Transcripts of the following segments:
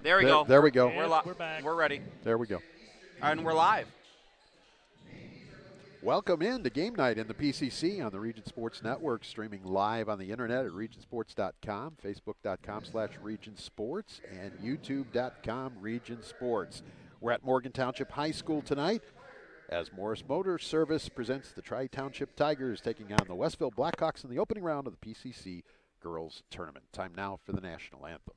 There we go. There we go. We're back. We're ready. There we go. And we're live. Welcome in to Game Night in the PCC on the Region Sports Network, streaming live on the internet at regionsports.com, facebook.com/regionsports, and youtube.com/regionsports. We're at Morgan Township High School tonight as Morris Motor Service presents the Tri-Township Tigers taking on the Westville Blackhawks in the opening round of the PCC Girls Tournament. Time now for the national anthem.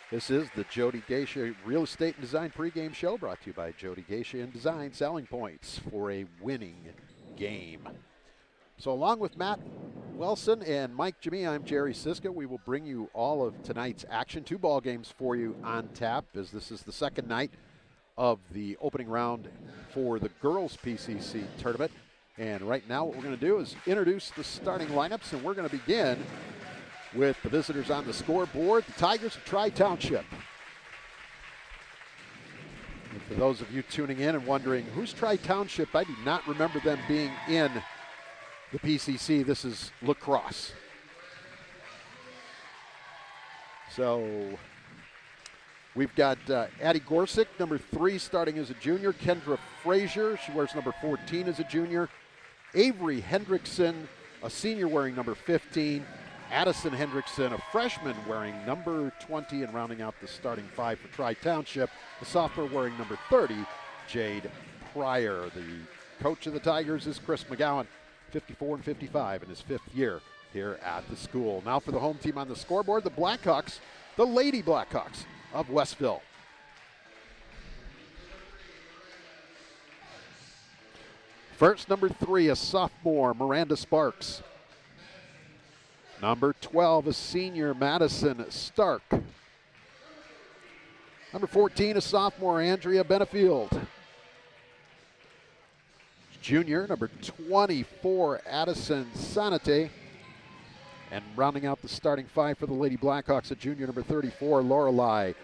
This is the Jody Geisha Real Estate and Design pregame show, brought to you by Jody Geisha and Design, selling points for a winning game. So along with Matt Wilson and Mike Jamie, I'm Jerry Siska. We will bring you all of tonight's action. 2 ball games for you on tap, as this is the second night of the opening round for the girls PCC tournament. And right now what we're going to do is introduce the starting lineups, and we're going to begin with the visitors on the scoreboard, the Tigers of Tri-Township. And for those of you tuning in and wondering, who's Tri-Township? I do not remember them being in the PCC. This is lacrosse. So we've got Addie Gorsick, number 3, starting as a junior. Kendra Frazier, she wears number 14 as a junior. Avery Hendrickson, a senior, wearing number 15. Addison Hendrickson, a freshman, wearing number 20, and rounding out the starting 5 for Tri-Township, the sophomore wearing number 30, Jade Pryor. The coach of the Tigers is Chris McGowan, 54 and 55 in his 5th year here at the school. Now for the home team on the scoreboard, the Blackhawks, the Lady Blackhawks of Westville. First, number 3, a sophomore, Miranda Sparks. Number 12, a senior, Madison Stark. Number 14, a sophomore, Andrea Benefield. Junior, number 24, Addison Sanate. And rounding out the starting 5 for the Lady Blackhawks, a junior, number 34, Lorelei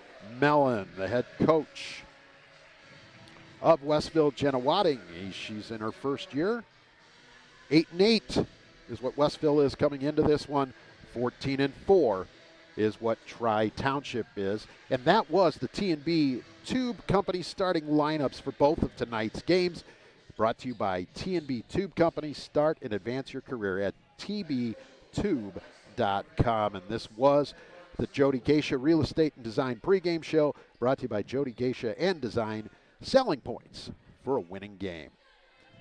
Mellon, the head coach of Westville, Jenna Wadding. She's in her first year. 8-8. Is what Westville is coming into this one. 14-4 is what Tri-Township is. And that was the T&B Tube Company starting lineups for both of tonight's games. Brought to you by T&B Tube Company. Start and advance your career at tbtube.com. And this was the Jody Geisha Real Estate and Design pregame show, brought to you by Jody Geisha and Design, selling points for a winning game.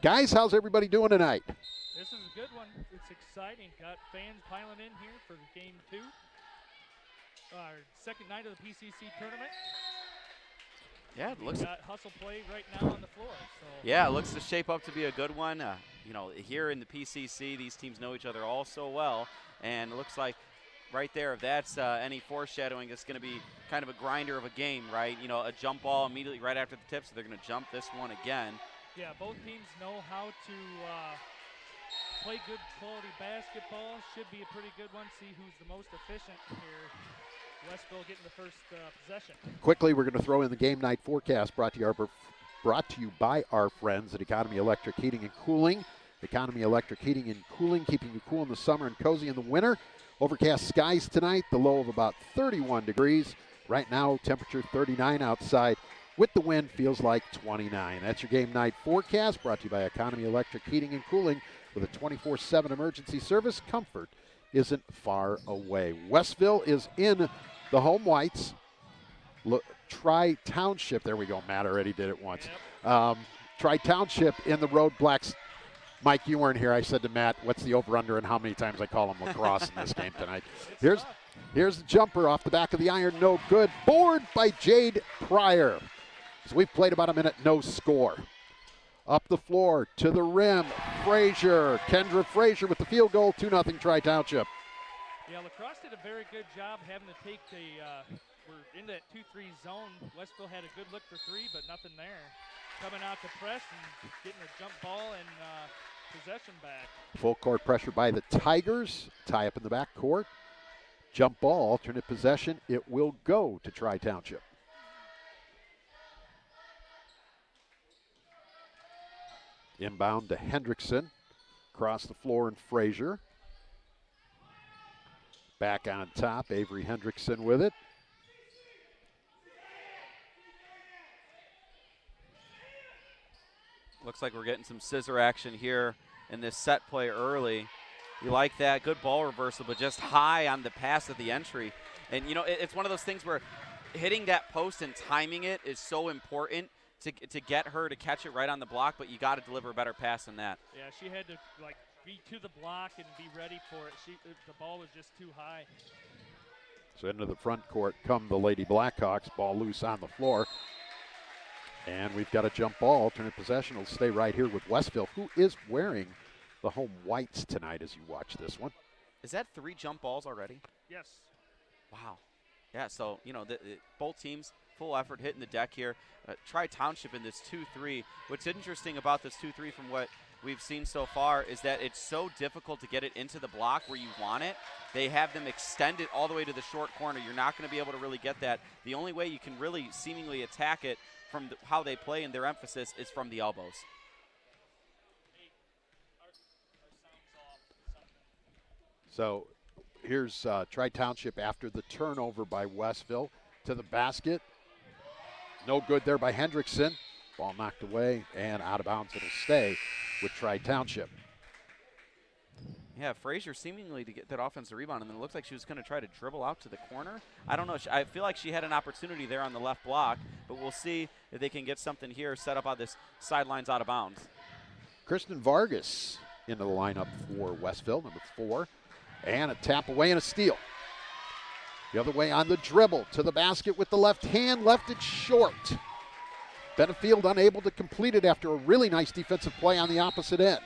Guys, how's everybody doing tonight? This is a good one. It's exciting. Got fans piling in here for game 2. Our second night of the PCC tournament. Yeah, it looks. We got hustle play right now on the floor. So. Yeah, it looks to shape up to be a good one. You know, here in the PCC, these teams know each other all so well, and it looks like right there, if that's any foreshadowing, it's going to be kind of a grinder of a game, right? You know, a jump ball immediately right after the tip, so they're going to jump this one again. Yeah, both teams know how to play good quality basketball. Should be a pretty good one. See who's the most efficient here. Westville getting the first possession. Quickly, we're going to throw in the game night forecast brought to you by our friends at Economy Electric Heating and Cooling. Economy Electric Heating and Cooling, keeping you cool in the summer and cozy in the winter. Overcast skies tonight, the low of about 31 degrees. Right now, temperature 39 outside. With the wind, feels like 29. That's your game night forecast, brought to you by Economy Electric Heating and Cooling. With a 24/7 emergency service, comfort isn't far away. Westville is in the home whites. Tri-Township, there we go, Matt already did it once. Yep. Tri-Township in the road blacks. Mike, you weren't here. I said to Matt, what's the over-under and how many times I call him lacrosse in this game tonight. Here's the jumper off the back of the iron, no good. Board by Jade Pryor. So we've played about a minute, no score. Up the floor, to the rim, Frazier. Kendra Frazier with the field goal, 2-0 Tri-Township. Yeah, lacrosse did a very good job having to take we're in that 2-3 zone. Westville had a good look for three, but nothing there. Coming out to press and getting a jump ball and possession back. Full court pressure by the Tigers. Tie up in the back court. Jump ball, alternate possession. It will go to Tri-Township. Inbound to Hendrickson. Across the floor and Frazier. Back on top, Avery Hendrickson with it. Looks like we're getting some scissor action here in this set play early. You like that. Good ball reversal, but just high on the pass at the entry. And, you know, it's one of those things where hitting that post and timing it is so important to get her to catch it right on the block, but you got to deliver a better pass than that. Yeah, she had to, like, be to the block and be ready for it. The ball was just too high. So into the front court come the Lady Blackhawks. Ball loose on the floor. And we've got a jump ball. Alternate possession will stay right here with Westville, who is wearing the home whites tonight as you watch this one. Is that 3 jump balls already? Yes. Wow. Yeah, so, you know, both teams, full effort hitting the deck here. Tri-Township in this 2-3. What's interesting about this 2-3 from what we've seen so far is that it's so difficult to get it into the block where you want it. They have them extend it all the way to the short corner. You're not going to be able to really get that. The only way you can really seemingly attack it from how they play and their emphasis is from the elbows. So here's Tri-Township after the turnover by Westville to the basket. No good there by Hendrickson. Ball knocked away and out of bounds. It'll stay with Tri-Township. Yeah, Frazier seemingly to get that offensive rebound, and then it looks like she was going to try to dribble out to the corner. I don't know. I feel like she had an opportunity there on the left block, but we'll see if they can get something here set up on this sidelines out of bounds. Kristen Vargas into the lineup for Westville, number 4. And a tap away and a steal. The other way on the dribble to the basket with the left hand, left it short. Benefield unable to complete it after a really nice defensive play on the opposite end.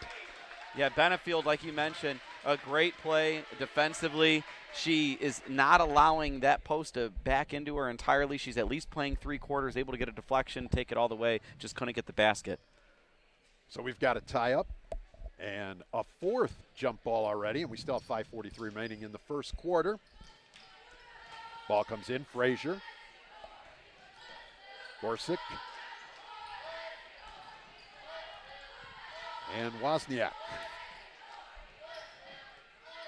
Yeah, Benefield, like you mentioned, a great play defensively. She is not allowing that post to back into her entirely. She's at least playing 3 quarters, able to get a deflection, take it all the way, just couldn't get the basket. So we've got a tie-up and a 4th jump ball already, and we still have 5:43 remaining in the first quarter. Ball comes in, Frazier. Gorsick. And Wozniak.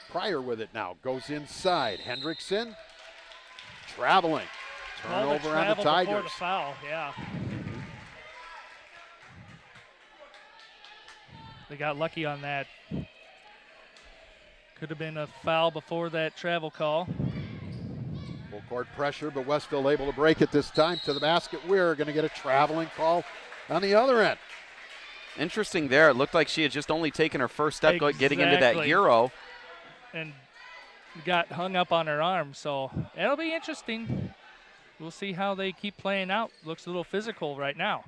Pryor with it now. Goes inside. Hendrickson. Traveling. Turnover on the Tigers. Before the foul, yeah. They got lucky on that. Could have been a foul before that travel call. Full court pressure, but Westville able to break it this time to the basket. We're going to get a traveling call on the other end. Interesting there. It looked like she had just only taken her first step getting into that Euro. And got hung up on her arm, so it'll be interesting. We'll see how they keep playing out. Looks a little physical right now.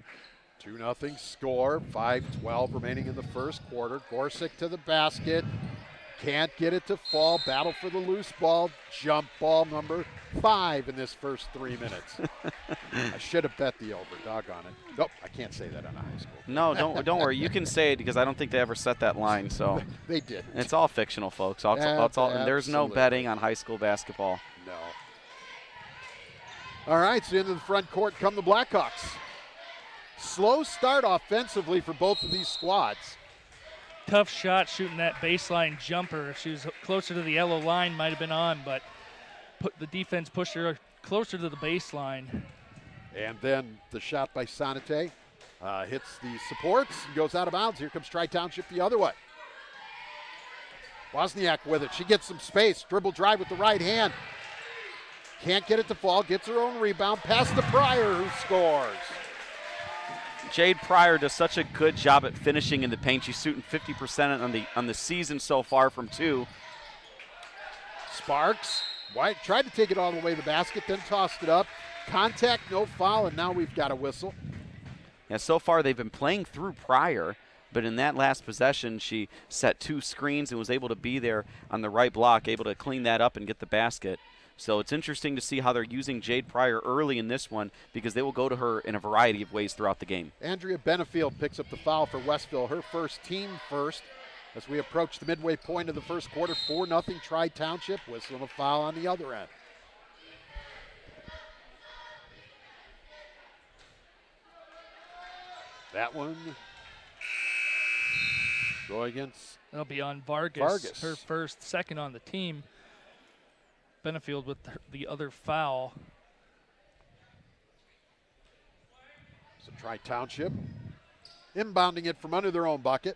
2-0 score, 5:12 remaining in the first quarter. Gorsick to the basket. Can't get it to fall. Battle for the loose ball. Jump ball number 5 in this first 3 minutes. I should have bet the over. Doggone it. Nope, I can't say that on a high school. No, don't worry. You can say it because I don't think they ever set that line. So they did. It's all fictional, folks. There's no betting on high school basketball. No. All right, so into the front court come the Blackhawks. Slow start offensively for both of these squads. tough shot shooting that baseline jumper. If she was closer to the yellow line, might have been on, but the defense pushed her closer to the baseline. And then the shot by Sanate hits the supports and goes out of bounds. Here comes Tri-Township the other way. Wozniak with it. She gets some space. Dribble drive with the right hand. Can't get it to fall. Gets her own rebound. Pass to Pryor, who scores. Jade Pryor does such a good job at finishing in the paint. She's shooting 50% on the season so far from 2. Sparks. White tried to take it all the way to the basket, then tossed it up. Contact, no foul, and now we've got a whistle. Yeah, so far they've been playing through Pryor, but in that last possession, she set 2 screens and was able to be there on the right block, able to clean that up and get the basket. So it's interesting to see how they're using Jade Pryor early in this one because they will go to her in a variety of ways throughout the game. Andrea Benefield picks up the foul for Westville, her first, team first. As we approach the midway point of the first quarter, 4-0 Tri-Township, whistling a foul on the other end. That one going against. That'll be on Vargas. Her first, second on the team. Benefield with the other foul. So Tri-Township inbounding it from under their own bucket.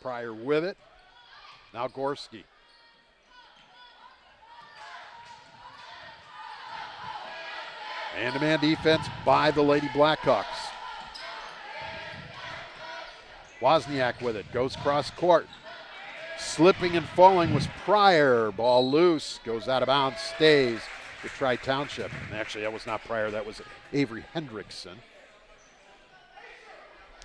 Pryor with it. Now Gorski. Man-to-man defense by the Lady Blackhawks. Wozniak with it, goes cross court. Slipping and falling was Pryor. Ball loose, goes out of bounds, stays with Tri-Township. And actually, that was not Pryor, that was Avery Hendrickson.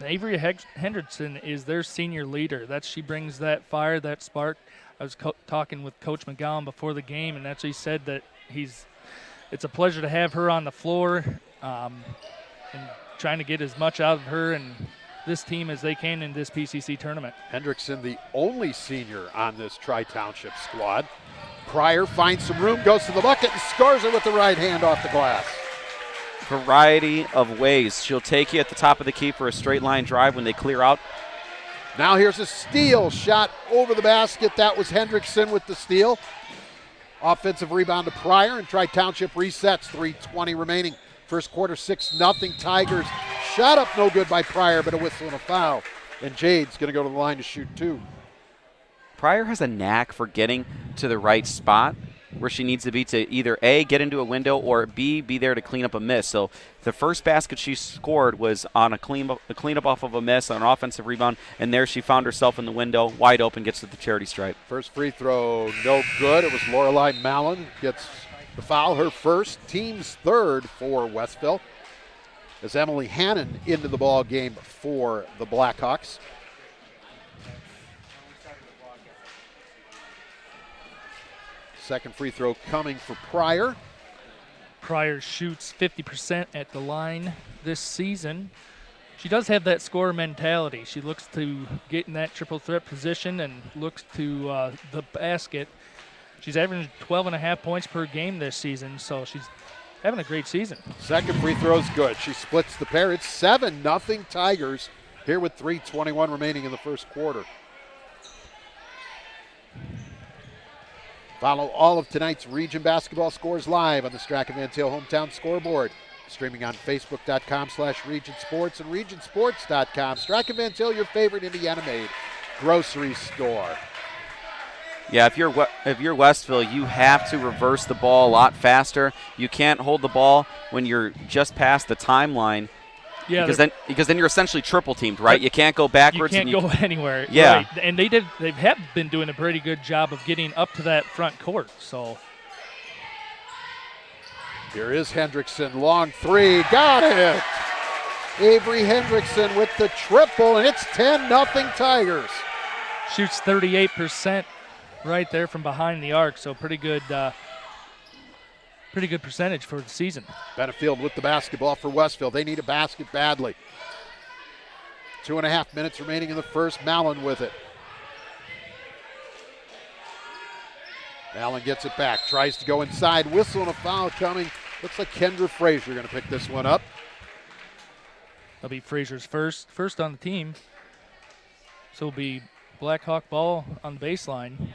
Avery Hendrickson is their senior leader. She brings that fire, that spark. I was talking with Coach McGowan before the game, and he said that it's a pleasure to have her on the floor and trying to get as much out of her and this team as they can in this PCC tournament. Hendrickson, the only senior on this Tri-Township squad. Pryor finds some room, goes to the bucket, and scores it with the right hand off the glass. Variety of ways. She'll take you at the top of the key for a straight line drive when they clear out. Now here's a steal shot over the basket. That was Hendrickson with the steal. Offensive rebound to Pryor, and Tri-Township resets. 3:20 remaining. First quarter, 6-0 Tigers. Shot up no good by Pryor, but a whistle and a foul. And Jade's going to go to the line to shoot 2. Pryor has a knack for getting to the right spot where she needs to be to either A, get into a window, or B, be there to clean up a miss. So the first basket she scored was on a cleanup off of a miss, on an offensive rebound, and there she found herself in the window, wide open, gets to the charity stripe. First free throw, no good. It was Lorelei Mallon gets the foul, her first, team's third for Westville. As Emily Hannon into the ball game for the Blackhawks. Second free throw coming for Pryor. Pryor shoots 50% at the line this season. She does have that scorer mentality. She looks to get in that triple threat position and looks to the basket. She's averaging 12.5 points per game this season, so she's having a great season. Second free throw's good. She splits the pair. It's 7-0 Tigers here with 3:21 remaining in the first quarter. Follow all of tonight's region basketball scores live on the Strachan Van Til Hometown Scoreboard. Streaming on Facebook.com/Region Sports and RegionSports.com. Strachan Van Til, your favorite Indiana-made grocery store. Yeah, if you're Westville, you have to reverse the ball a lot faster. You can't hold the ball when you're just past the timeline. Yeah, because then you're essentially triple teamed, right? You can't go backwards. You can't go anywhere. Yeah, right. And they have been doing a pretty good job of getting up to that front court. So here is Hendrickson, long three, got it. Avery Hendrickson with the triple, and it's 10-0 Tigers. Shoots 38% right there from behind the arc. So pretty good percentage for the season. Benefield with the basketball for Westville. They need a basket badly. 2.5 minutes remaining in the first. Mallon with it. Mallon gets it back, tries to go inside. Whistle and a foul coming. Looks like Kendra Frazier going to pick this one up. That'll be Frazier's first on the team. So it'll be Blackhawk ball on the baseline.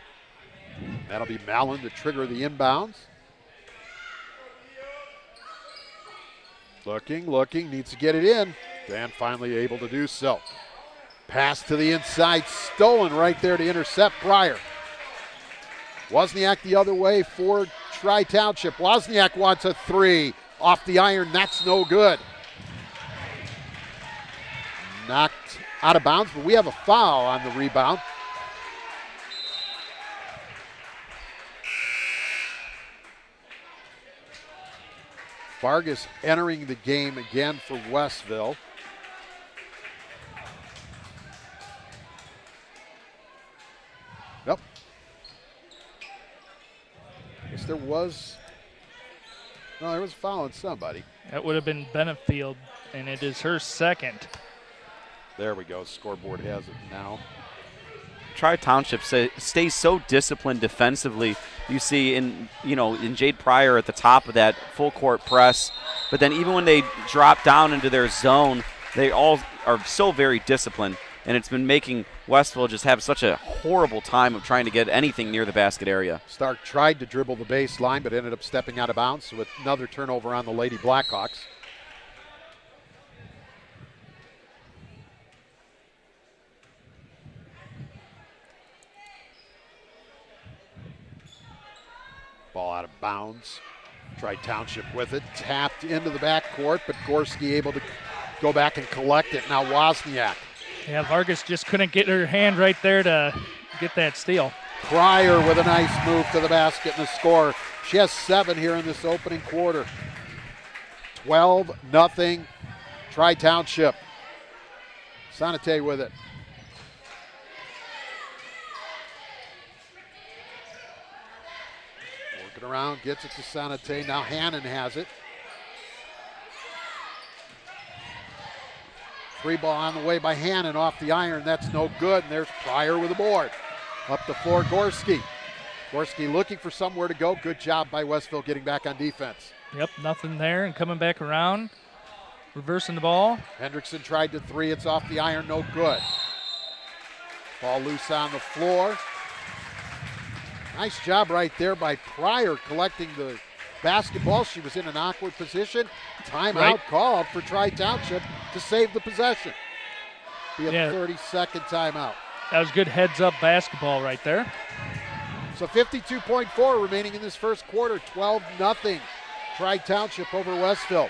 That'll be Mallon to trigger the inbounds. Looking, needs to get it in. Dan finally able to do so. Pass to the inside, stolen right there to intercept Pryor. Wozniak the other way for Tri-Township. Wozniak wants a three. Off the iron, that's no good. Knocked out of bounds, but we have a foul on the rebound. Vargas entering the game again for Westville. Yep. Guess there was a foul on somebody. That would have been Benefield, and it is her second. There we go. Scoreboard has it now. Tri-Township stays so disciplined defensively. You see in Jade Pryor at the top of that full court press, but then even when they drop down into their zone, they all are so very disciplined, and it's been making Westville just have such a horrible time of trying to get anything near the basket area. Stark tried to dribble the baseline, but ended up stepping out of bounds with another turnover on the Lady Blackhawks. Ball out of bounds. Tri-Township with it. Tapped into the backcourt, but Gorski able to go back and collect it. Now Wozniak. Yeah, Vargas just couldn't get her hand right there to get that steal. Pryor with a nice move to the basket and the score. She has 7 here in this opening quarter. 12-0 Tri-Township. Sanate with it. Working around, gets it to Sanate. Now Hannon has it. Free ball on the way by Hannon off the iron. That's no good. And there's Pryor with the board. Up the floor, Gorski. Gorski looking for somewhere to go. Good job by Westville getting back on defense. Yep, nothing there and coming back around. Reversing the ball. Hendrickson tried to three. It's off the iron. No good. Ball loose on the floor. Nice job right there by Pryor collecting the basketball. She was in an awkward position. Timeout called for Tri-Township to save the possession. Be a 30-second timeout. That was good heads-up basketball right there. So 52.4 remaining in this first quarter. 12-0 Tri-Township over Westville.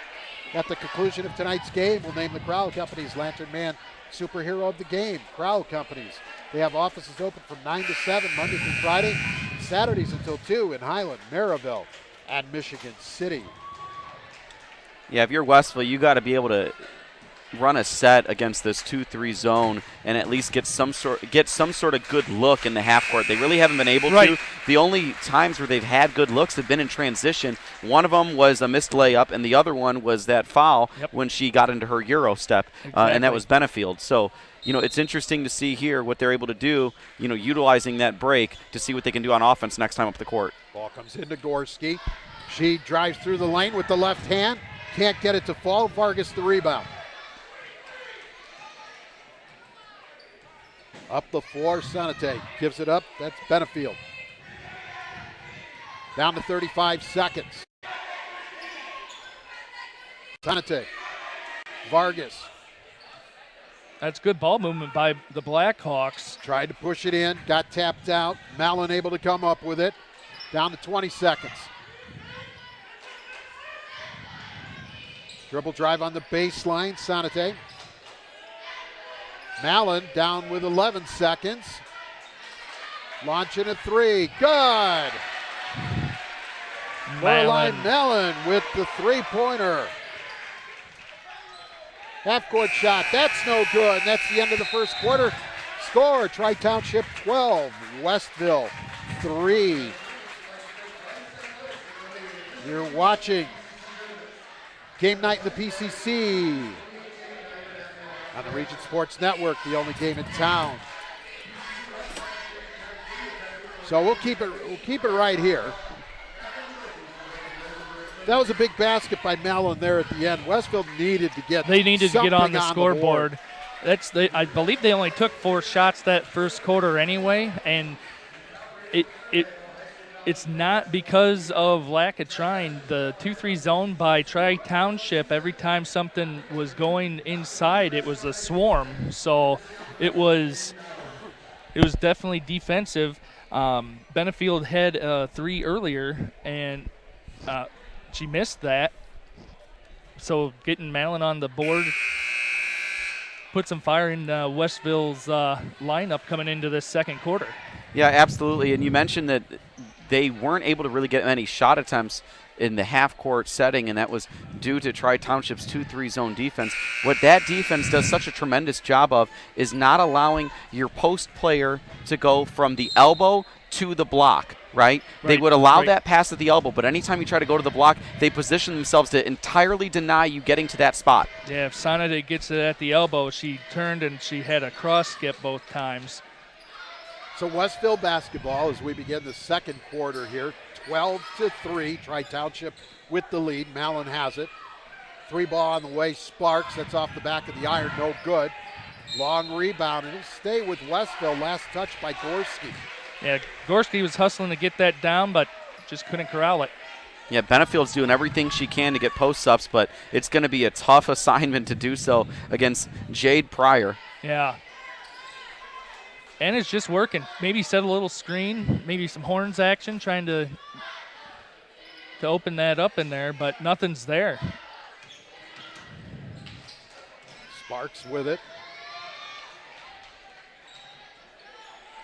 At the conclusion of tonight's game, we'll name the Crowell Companies Lantern Man Superhero of the Game. Crowell Companies. They have offices open from 9 to 7 Monday through Friday, Saturdays until 2 in Highland, Maryville, and Michigan City. Yeah, if you're Westville, you got to be able to run a set against this 2-3 zone and at least get some sort of good look in the half court. They really haven't been able to. The only times where they've had good looks have been in transition. One of them was a missed layup, and the other one was that foul when she got into her Euro step, and that was Benefield. So, it's interesting to see here what they're able to do, utilizing that break to see what they can do on offense next time up the court. Ball comes into Gorski. She drives through the lane with the left hand. Can't get it to fall. Vargas the rebound. Up the floor, Sanate gives it up. That's Benefield. Down to 35 seconds. Sanate. Vargas. That's good ball movement by the Blackhawks. Tried to push it in, got tapped out. Mallon able to come up with it. Down to 20 seconds. Dribble drive on the baseline, Sanate. Mallon down with 11 seconds. Launching a three. Good. Caroline Mallon with the three-pointer. Half-court shot. That's no good. And that's the end of the first quarter. Score, Tri-Township 12, Westville 3. You're watching Game Night in the PCC on the Region Sports Network, the only game in town. So we'll keep it right here. That was a big basket by Mallon there at the end. Westville needed to get They needed to get on the something scoreboard. I believe they only took 4 shots that first quarter anyway, and it's not because of lack of trying. The 2-3 zone by Tri-Township, every time something was going inside, it was a swarm. So it was definitely defensive. Benefield had 3 earlier, and she missed that. So getting Mallon on the board put some fire in Westville's lineup coming into this second quarter. Yeah, absolutely. And you mentioned that they weren't able to really get many shot attempts in the half-court setting, and that was due to Tri-Township's 2-3 zone defense. What that defense does such a tremendous job of is not allowing your post player to go from the elbow to the block, right? They would allow that pass at the elbow, but anytime you try to go to the block, they position themselves to entirely deny you getting to that spot. Yeah, if Sanade gets it at the elbow, she turned and she had a cross skip both times. So Westville basketball as we begin the second quarter here. 12-3, Tri-Township with the lead. Mallon has it. 3 ball on the way, Sparks. That's off the back of the iron, no good. Long rebound, and it'll stay with Westville. Last touch by Gorski. Yeah, Gorski was hustling to get that down, but just couldn't corral it. Yeah, Benefield's doing everything she can to get post-ups, but it's going to be a tough assignment to do so against Jade Pryor. Yeah. And it's just working. Maybe set a little screen, maybe some horns action, trying to open that up in there, but nothing's there. Sparks with it.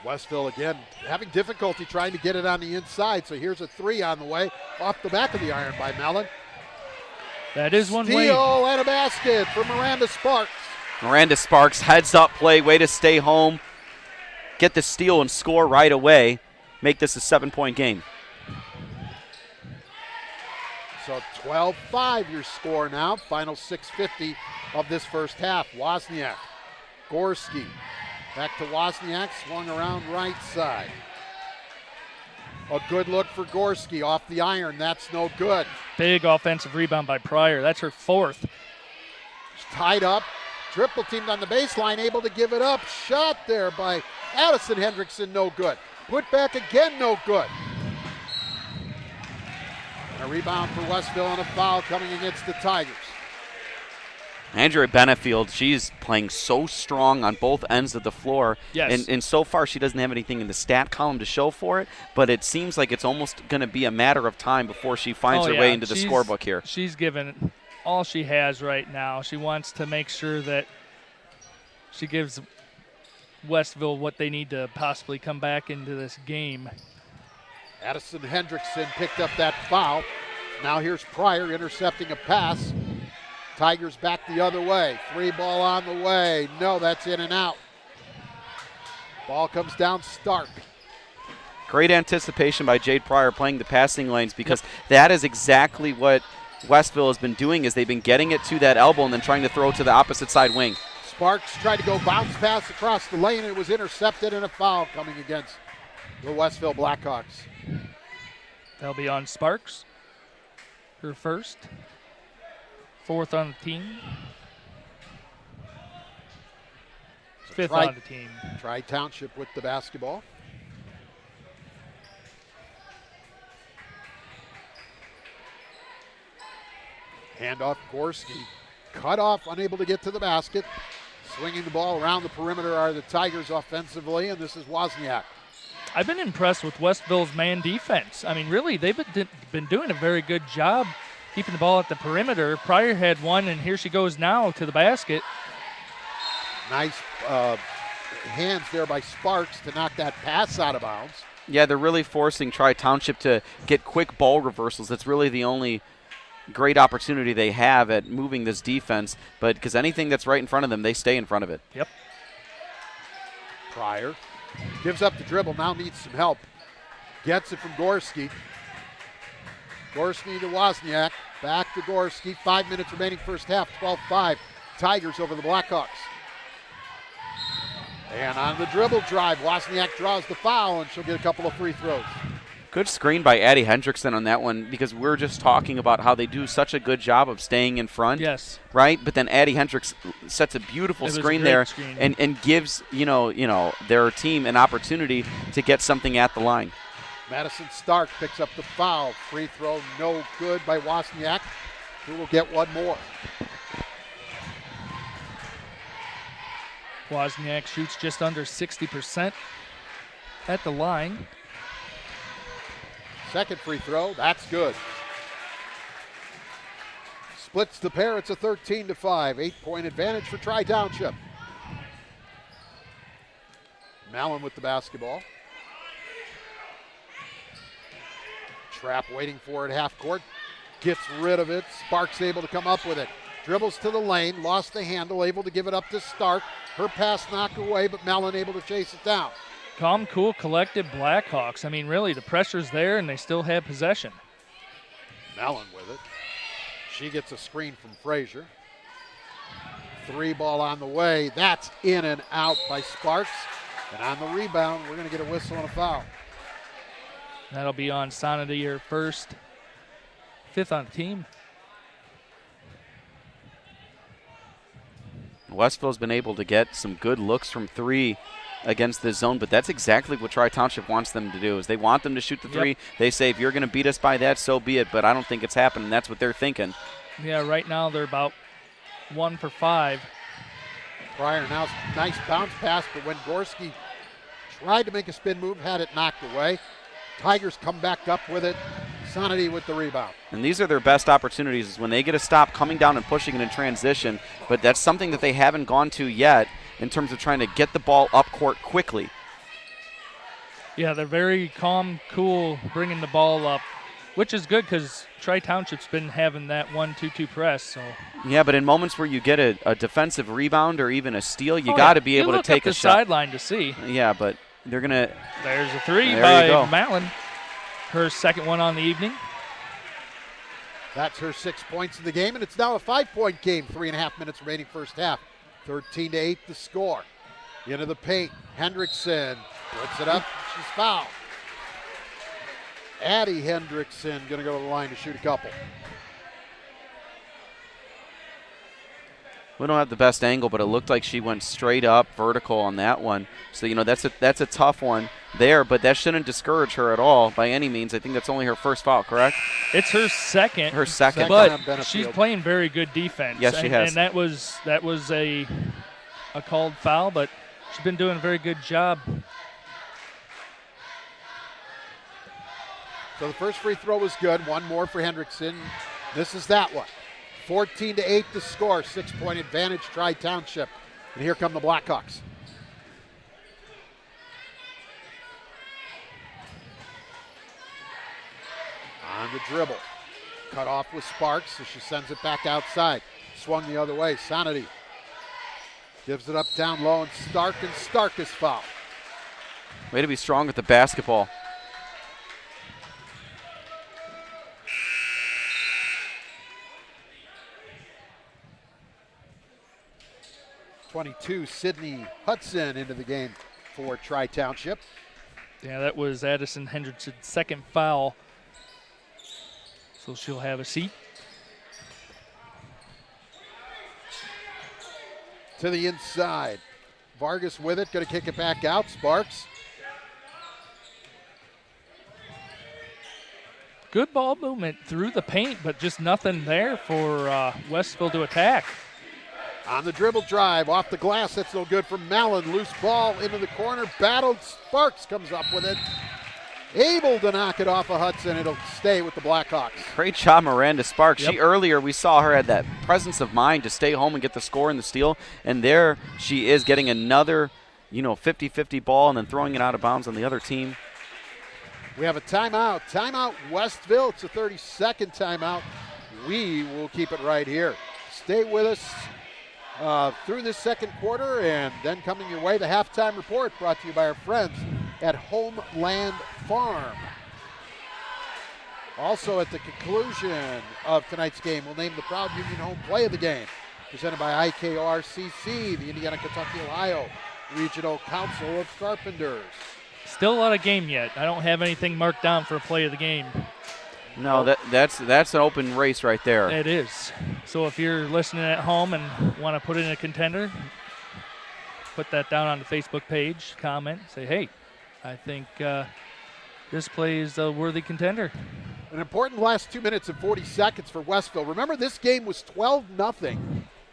Westville again having difficulty trying to get it on the inside, so here's a 3 on the way off the back of the iron by Mallon. That is one way. Steal and a basket for Miranda Sparks. Miranda Sparks, heads up play, way to stay home. Get the steal and score right away. Make this a 7-point game. So 12-5 your score now. Final 6:50 of this first half. Wozniak, Gorski. Back to Wozniak, swung around right side. A good look for Gorski off the iron. That's no good. Big offensive rebound by Pryor. That's her 4th. She's tied up. Triple teamed on the baseline, able to give it up. Shot there by Addison Hendrickson, no good. Put back again, no good. And a rebound for Westville and a foul coming against the Tigers. Andrea Benefield, she's playing so strong on both ends of the floor. Yes. And so far she doesn't have anything in the stat column to show for it, but it seems like it's almost going to be a matter of time before she finds her way into the scorebook here. She's given all she has right now. She wants to make sure that she gives Westville what they need to possibly come back into this game. Addison Hendrickson picked up that foul. Now here's Pryor intercepting a pass. Tigers back the other way. 3 ball on the way. No, that's in and out. Ball comes down Stark. Great anticipation by Jade Pryor playing the passing lanes, because that is exactly what Westville has been doing, is they've been getting it to that elbow and then trying to throw it to the opposite side wing. Sparks tried to go bounce pass across the lane, and it was intercepted, and a foul coming against the Westville Blackhawks. They'll be on Sparks, her 1st. 4th on the team. 5th on the team. Tri-Township with the basketball. Handoff, Gorski. Cut off, unable to get to the basket. Swinging the ball around the perimeter are the Tigers offensively, and this is Wozniak. I've been impressed with Westville's man defense. I mean, really, they've been doing a very good job keeping the ball at the perimeter. Pryor had one, and here she goes now to the basket. Nice hands there by Sparks to knock that pass out of bounds. Yeah, they're really forcing Tri-Township to get quick ball reversals. That's really the only great opportunity they have at moving this defense, but because anything that's right in front of them, they stay in front of it. Yep. Pryor gives up the dribble, now needs some help. Gets it from Gorski. Gorski to Wozniak. Back to Gorski. 5 minutes remaining first half. 12-5. Tigers over the Blackhawks. And on the dribble drive, Wozniak draws the foul, and she'll get a couple of free throws. Good screen by Addie Hendrickson on that one, because we're just talking about how they do such a good job of staying in front. Yes. Right? But then Addie Hendricks sets a beautiful screen there and gives, their team an opportunity to get something at the line. Madison Stark picks up the foul. Free throw no good by Wozniak, who will get one more. Wozniak shoots just under 60% at the line. Second free throw, that's good. Splits the pair, it's a 13-5, 8-point advantage for Tri-Township. Mallon with the basketball. Trap waiting for it half court, gets rid of it. Sparks able to come up with it. Dribbles to the lane, lost the handle, able to give it up to Stark. Her pass knocked away, but Mallon able to chase it down. Calm, cool, collected Blackhawks. I mean, really, the pressure's there, and they still have possession. Mallon with it. She gets a screen from Frazier. 3 ball on the way. That's in and out by Sparks. And on the rebound, we're going to get a whistle and a foul. That'll be on Sonity, her first, 5th on the team. Westville's been able to get some good looks from 3 against this zone, but that's exactly what Tri-Township wants them to do. Is they want them to shoot the 3. Yep. They say, if you're going to beat us by that, so be it, but I don't think it's happening. That's what they're thinking. Yeah, right now they're about 1 for 5. Pryor now, nice bounce pass, but when Gorski tried to make a spin move, had it knocked away. Tigers come back up with it. Sonity with the rebound. And these are their best opportunities, is when they get a stop coming down and pushing it in transition, but that's something that they haven't gone to yet in terms of trying to get the ball up court quickly. Yeah, they're very calm, cool, bringing the ball up, which is good because Tri-Township's been having that 1-2-2 press. So. Yeah, but in moments where you get a defensive rebound or even a steal, you got to be able to take a shot. You look up the sideline to see. Yeah, but they're going to. There's a 3 by Mallon. Her second one on the evening. That's her 6 points in the game, and it's now a 5-point game. 3.5 minutes remaining first half. 13-8 the score. Into the paint. Hendrickson puts it up. She's fouled. Addie Hendrickson going to go to the line to shoot a couple. We don't have the best angle, but it looked like she went straight up vertical on that one. So, that's a tough one there, but that shouldn't discourage her at all by any means. I think that's only her first foul, correct? It's her second. Her second. But she's playing very good defense. Yes, she has. And that was a called foul, but she's been doing a very good job. So the first free throw was good. One more for Hendrickson. This is that one. 14-8 the score. 6-point advantage, Tri-Township. And here come the Blackhawks. On the dribble. Cut off with Sparks as she sends it back outside. Swung the other way. Sonity gives it up down low, and Stark is fouled. Way to be strong with the basketball. #22, Sydney Hudson into the game for Tri-Township. Yeah, that was Addison Hendrickson's second foul. So she'll have a seat. To the inside. Vargas with it, going to kick it back out. Sparks. Good ball movement through the paint, but just nothing there for Westville to attack. On the dribble drive, off the glass, that's no good for Mallon. Loose ball into the corner, battled. Sparks comes up with it. Able to knock it off of Hudson. It'll stay with the Blackhawks. Great job, Miranda Sparks. Yep. She earlier, we saw her had that presence of mind to stay home and get the score and the steal. And there she is getting another, 50-50 ball and then throwing it out of bounds on the other team. We have a timeout. Timeout Westville. It's a 30-second timeout. We will keep it right here. Stay with us through this second quarter, and then coming your way, the halftime report brought to you by our friends at Homeland Farm. Also at the conclusion of tonight's game, we'll name the proud Union home play of the game, presented by IKRCC, the Indiana, Kentucky, Ohio Regional Council of Carpenters. Still a lot of game yet. I don't have anything marked down for a play of the game. No, that's an open race right there. It is. So if you're listening at home and want to put in a contender, put that down on the Facebook page, comment, say, hey, I think this play is a worthy contender. An important last 2 minutes and 40 seconds for Westville. Remember, this game was 12-0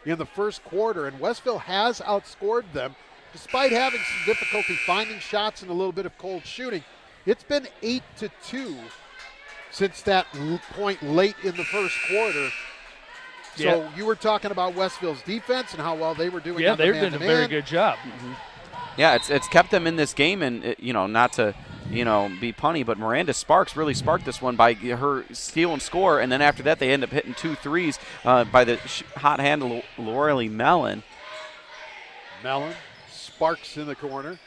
in the first quarter, and Westville has outscored them despite having some difficulty finding shots and a little bit of cold shooting. It's been 8-2 since that point late in the first quarter. So you were talking about Westville's defense and how well they were doing. Yeah, they've done a very good job. Mm-hmm. Yeah, it's kept them in this game, and not to be punny, but Miranda Sparks really sparked this one by her steal and score, and then after that they end up hitting 2 threes by the hot hand of Lorelei Mellon. Sparks in the corner.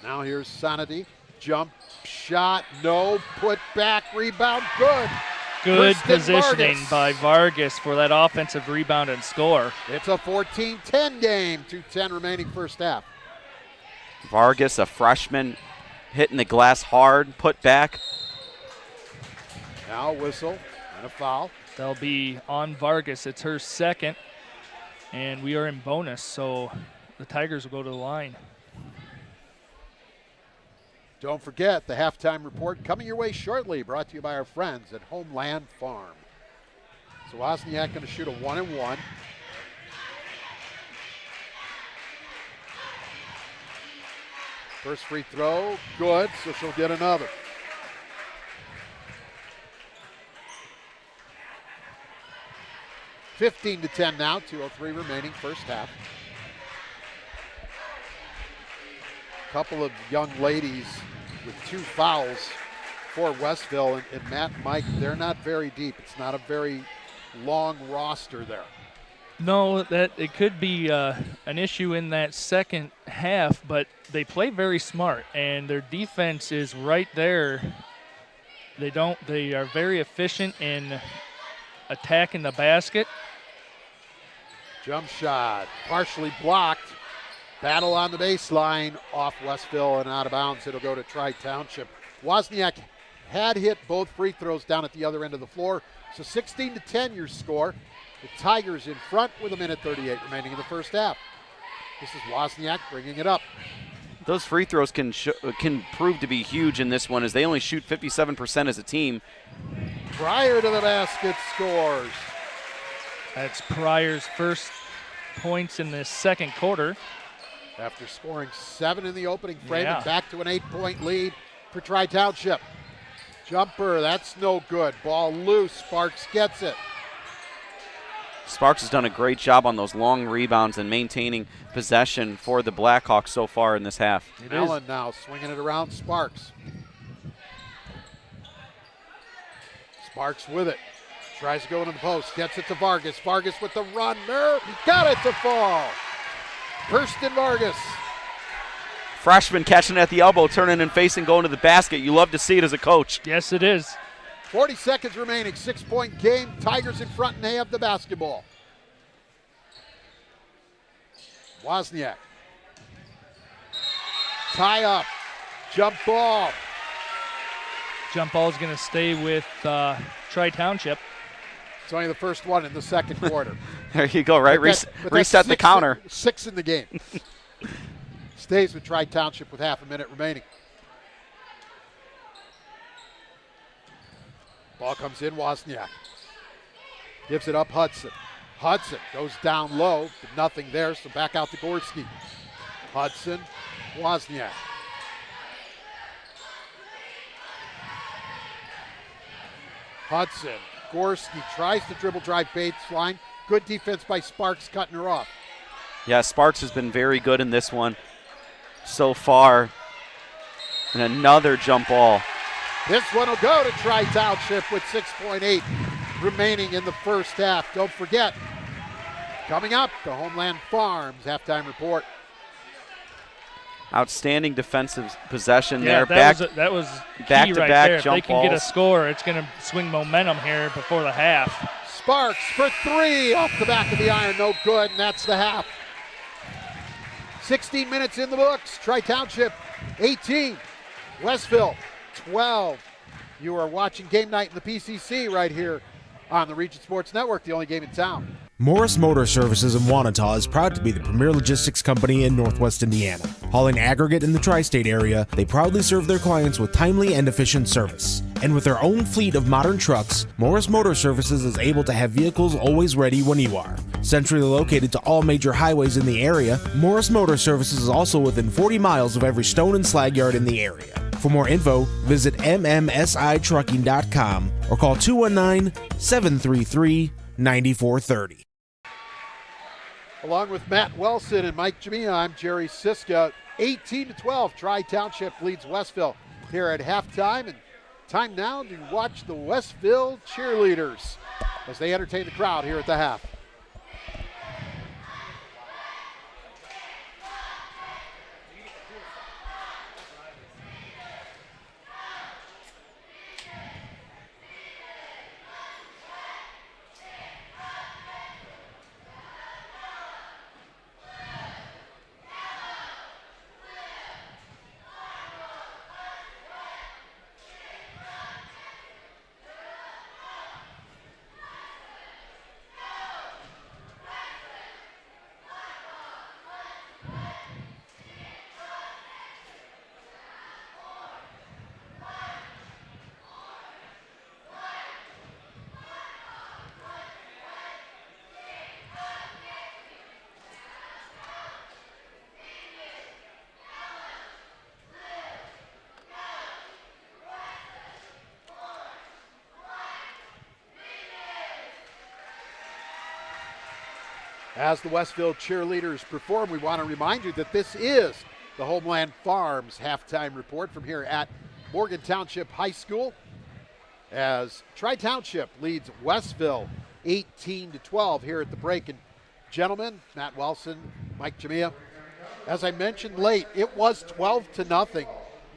Now here's Sanity. Jump shot, no. Put back, rebound, good. Good Kristen positioning Vargas by Vargas for that offensive rebound and score. It's a 14-10 game, 2:10 remaining first half. Vargas, a freshman, hitting the glass hard, put back. Now a whistle and a foul. They'll be on Vargas. It's her second, and we are in bonus, so the Tigers will go to the line. Don't forget the halftime report coming your way shortly, brought to you by our friends at Homeland Farm. So Wozniak going to shoot a 1-and-1. First free throw, good, so she'll get another. (15-10) now, 2:03 remaining first half. Couple of young ladies with 2 fouls for Westville, and Matt and Mike, they're not very deep. It's not a very long roster there. No, that it could be an issue in that second half, but they play very smart, and their defense is right there. They are very efficient in attacking the basket. Jump shot, partially blocked. Battle on the baseline, off Westville and out of bounds. It'll go to Tri-Township. Wozniak had hit both free throws down at the other end of the floor. So 16-10 your score. The Tigers in front with 1:38 remaining in the first half. This is Wozniak bringing it up. Those free throws can prove to be huge in this one, as they only shoot 57% as a team. Pryor to the basket scores. That's Pryor's first points in this second quarter. After scoring 7 in the opening frame, Yeah. and back to an 8-point lead for Tri-Township. Jumper, that's no good. Ball loose, Sparks gets it. Sparks has done a great job on those long rebounds and maintaining possession for the Blackhawks so far in this half. Allen now swinging it around Sparks. Sparks with it. Tries to go into the post, gets it to Vargas. Vargas with the runner, got it to fall. Kirsten Vargas. Freshman catching at the elbow, turning and facing, going to the basket. You love to see it as a coach. Yes, it is. 40 seconds remaining, 6-point game. Tigers in front, and they have the basketball. Wozniak. Tie up. Jump ball. Jump ball is going to stay with Tri-Township. It's only the first one in the second quarter. There you go, right? Reset the counter. 6 in the game. Stays with Tri-Township with half a minute remaining. Ball comes in, Wozniak. Gives it up, Hudson. Hudson goes down low, but nothing there, so back out to Gorski. Hudson, Wozniak. Hudson, Gorski tries to dribble drive baseline. Good defense by Sparks, cutting her off. Yeah, Sparks has been very good in this one so far. And another jump ball. This one will go to Tri-Township with 6.8 remaining in the first half. Don't forget, coming up, the Homeland Farms halftime report. Outstanding defensive possession Yeah, there. that was key back to right back there. If jump they can get a balls. score, it's going to swing momentum here before the half. Sparks for 3 off the back of the iron, no good, and that's the half. 16 minutes in the books. Tri-Township 18, Westville 12. You are watching Game Night in the PCC right here on the Region Sports Network, the only game in town. Morris Motor Services in Wanata is proud to be the premier logistics company in Northwest Indiana. Hauling aggregate in the tri-state area, they proudly serve their clients with timely and efficient service. And with their own fleet of modern trucks, Morris Motor Services is able to have vehicles always ready when you are. Centrally located to all major highways in the area, Morris Motor Services is also within 40 miles of every stone and slag yard in the area. For more info, visit mmsitrucking.com or call 219-733-9430. Along with Matt Wilson and Mike Jamia, I'm Jerry Siska. 18-12, Tri-Township leads Westville here at halftime. And time now to watch the Westville cheerleaders as they entertain the crowd here at the half. As the Westville cheerleaders perform, we want to remind you that this is the Homeland Farms halftime report from here at Morgan Township High School as Tri-Township leads Westville 18-12 here at the break. And gentlemen, Matt Wilson, Mike Jamia, as I mentioned late, it was 12-0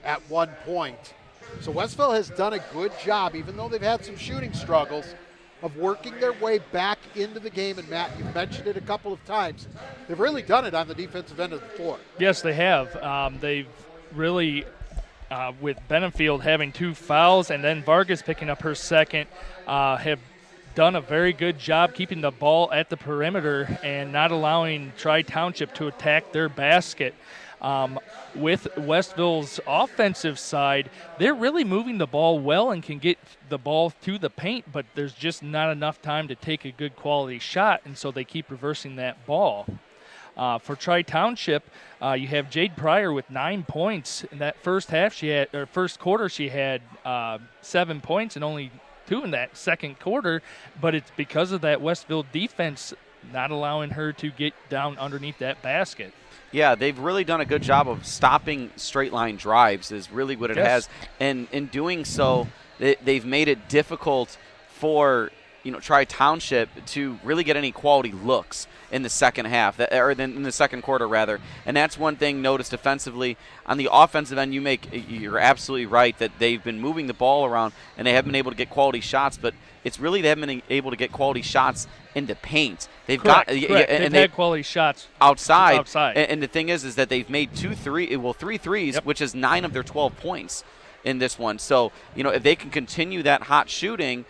at one point. So Westville has done a good job, even though they've had some shooting struggles, of working their way back into the game. And Matt, you've mentioned it a couple of times. They've really done it on the defensive end of the floor. Yes, they have. They've really, with Benefield having 2 fouls and then Vargas picking up her second, have done a very good job keeping the ball at the perimeter and not allowing Tri-Township to attack their basket. With Westville's offensive side, they're really moving the ball well and can get the ball to the paint, but there's just not enough time to take a good quality shot, and so they keep reversing that ball. For Tri-Township, you have Jade Pryor with 9 points. In that first quarter, she had 7 points and only 2 in that second quarter, but it's because of that Westville defense not allowing her to get down underneath that basket. Yeah, they've really done a good job of stopping straight line drives is really what it has. And in doing so, they've made it difficult for Tri-Township to really get any quality looks in the second half, or in the second quarter rather. And that's one thing noticed defensively. On the offensive end, you're absolutely right that they've been moving the ball around and they haven't been able to get quality shots, but it's really they haven't been able to get quality shots in the paint. They've correct. And they've had quality shots outside. And the thing is that they've made 3 threes, yep, which is 9 of their 12 points in this one. So, if they can continue that hot shooting,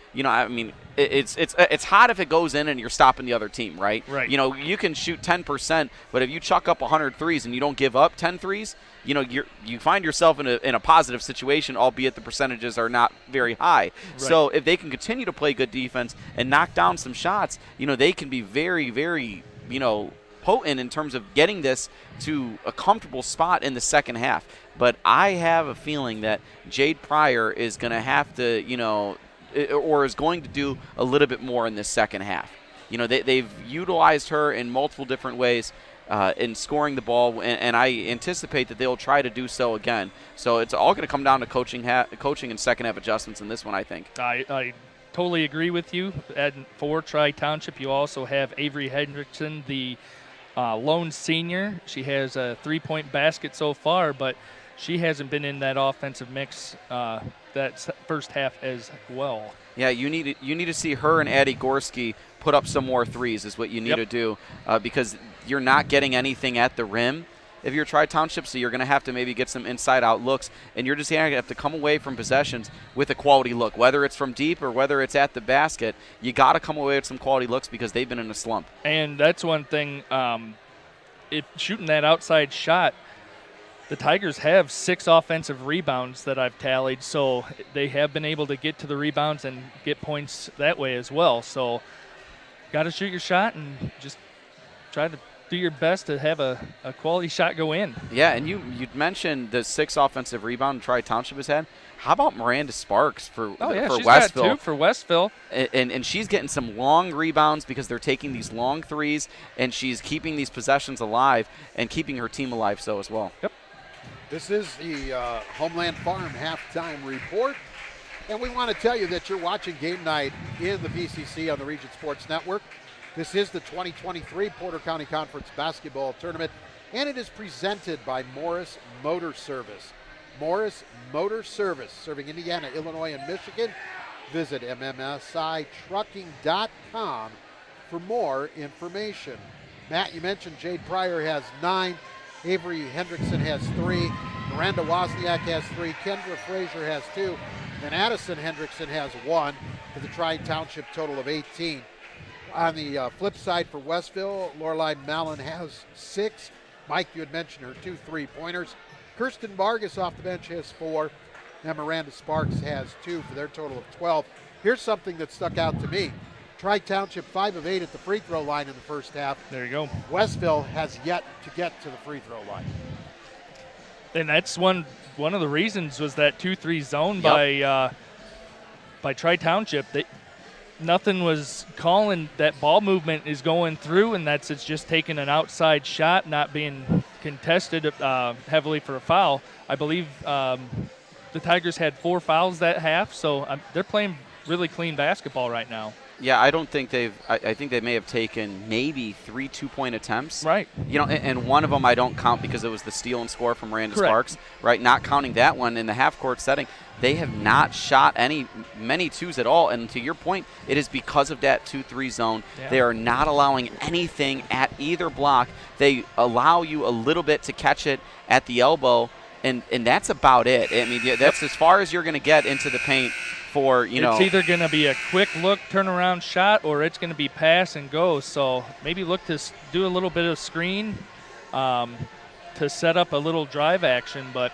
it's hot if it goes in and you're stopping the other team, right? Right. You can shoot 10%, but if you chuck up 100 threes and you don't give up 10 threes, you find yourself in a positive situation, albeit the percentages are not very high. Right. So if they can continue to play good defense and knock down some shots, they can be very, very, potent in terms of getting this to a comfortable spot in the second half. But I have a feeling that Jade Pryor is going to have to, or is going to do a little bit more in this second half. They've utilized her in multiple different ways in scoring the ball, and I anticipate that they'll try to do so again. So it's all going to come down to coaching and second half adjustments in this one, I think. I totally agree with you. And for Tri-Township, you also have Avery Hendrickson, the lone senior. She has a 3-point basket so far, but she hasn't been in that offensive mix that first half as well. Yeah, you need to see her and Addie Gorski put up some more threes is what you need to do because you're not getting anything at the rim. if you're Tri-Township, so you're going to have to maybe get some inside-out looks, and you're just going to have to come away from possessions with a quality look. Whether it's from deep or whether it's at the basket, you got to come away with some quality looks because they've been in a slump. And that's one thing, if shooting that outside shot, the Tigers have 6 offensive rebounds that I've tallied, so they have been able to get to the rebounds and get points that way as well. So got to shoot your shot and just try to do your best to have a quality shot go in. Yeah, and you mentioned the 6 offensive rebound Tri-Township has had. How about Miranda Sparks for she's Westville? got 2 for Westville. And she's getting some long rebounds because they're taking these long threes, and she's keeping these possessions alive and keeping her team alive so as well. Yep. This is the Homeland Farm halftime report. And we want to tell you that you're watching Game Night in the PCC on the Region Sports Network. This is the 2023 Porter County Conference Basketball Tournament, and it is presented by Morris Motor Service. Morris Motor Service, serving Indiana, Illinois, and Michigan. Visit mmsitrucking.com for more information. Matt, you mentioned Jade Pryor has 9. Avery Hendrickson has 3. Miranda Wozniak has 3. Kendra Frazier has 2. And Addison Hendrickson has 1 for the Tri-Township total of 18. On the flip side for Westville, Lorelei Mallon has 6. Mike, you had mentioned her 2 3-pointers. Kirsten Vargas off the bench has 4. And Miranda Sparks has 2 for their total of 12. Here's something that stuck out to me. Tri-Township 5 of 8 at the free throw line in the first half. There you go. Westville has yet to get to the free throw line. And that's one of the reasons was that 2-3 zone by Tri-Township. Nothing was calling that ball movement is going through, and it's just taking an outside shot, not being contested heavily for a foul. I believe the Tigers had 4 fouls that half, so they're playing really clean basketball right now. Yeah, I don't think I think they may have taken maybe 3 2-point attempts. Right. You know, and one of them I don't count because it was the steal and score from Miranda Correct. Sparks. Right, not counting that one in the half-court setting. They have not shot many 2s at all, and to your point, it is because of that 2-3 zone. Yeah. They are not allowing anything at either block. They allow you a little bit to catch it at the elbow, and that's about it. I mean, that's as far as you're going to get into the paint. It's either going to be a quick look, turnaround shot, or it's going to be pass and go. So maybe look to do a little bit of screen to set up a little drive action, but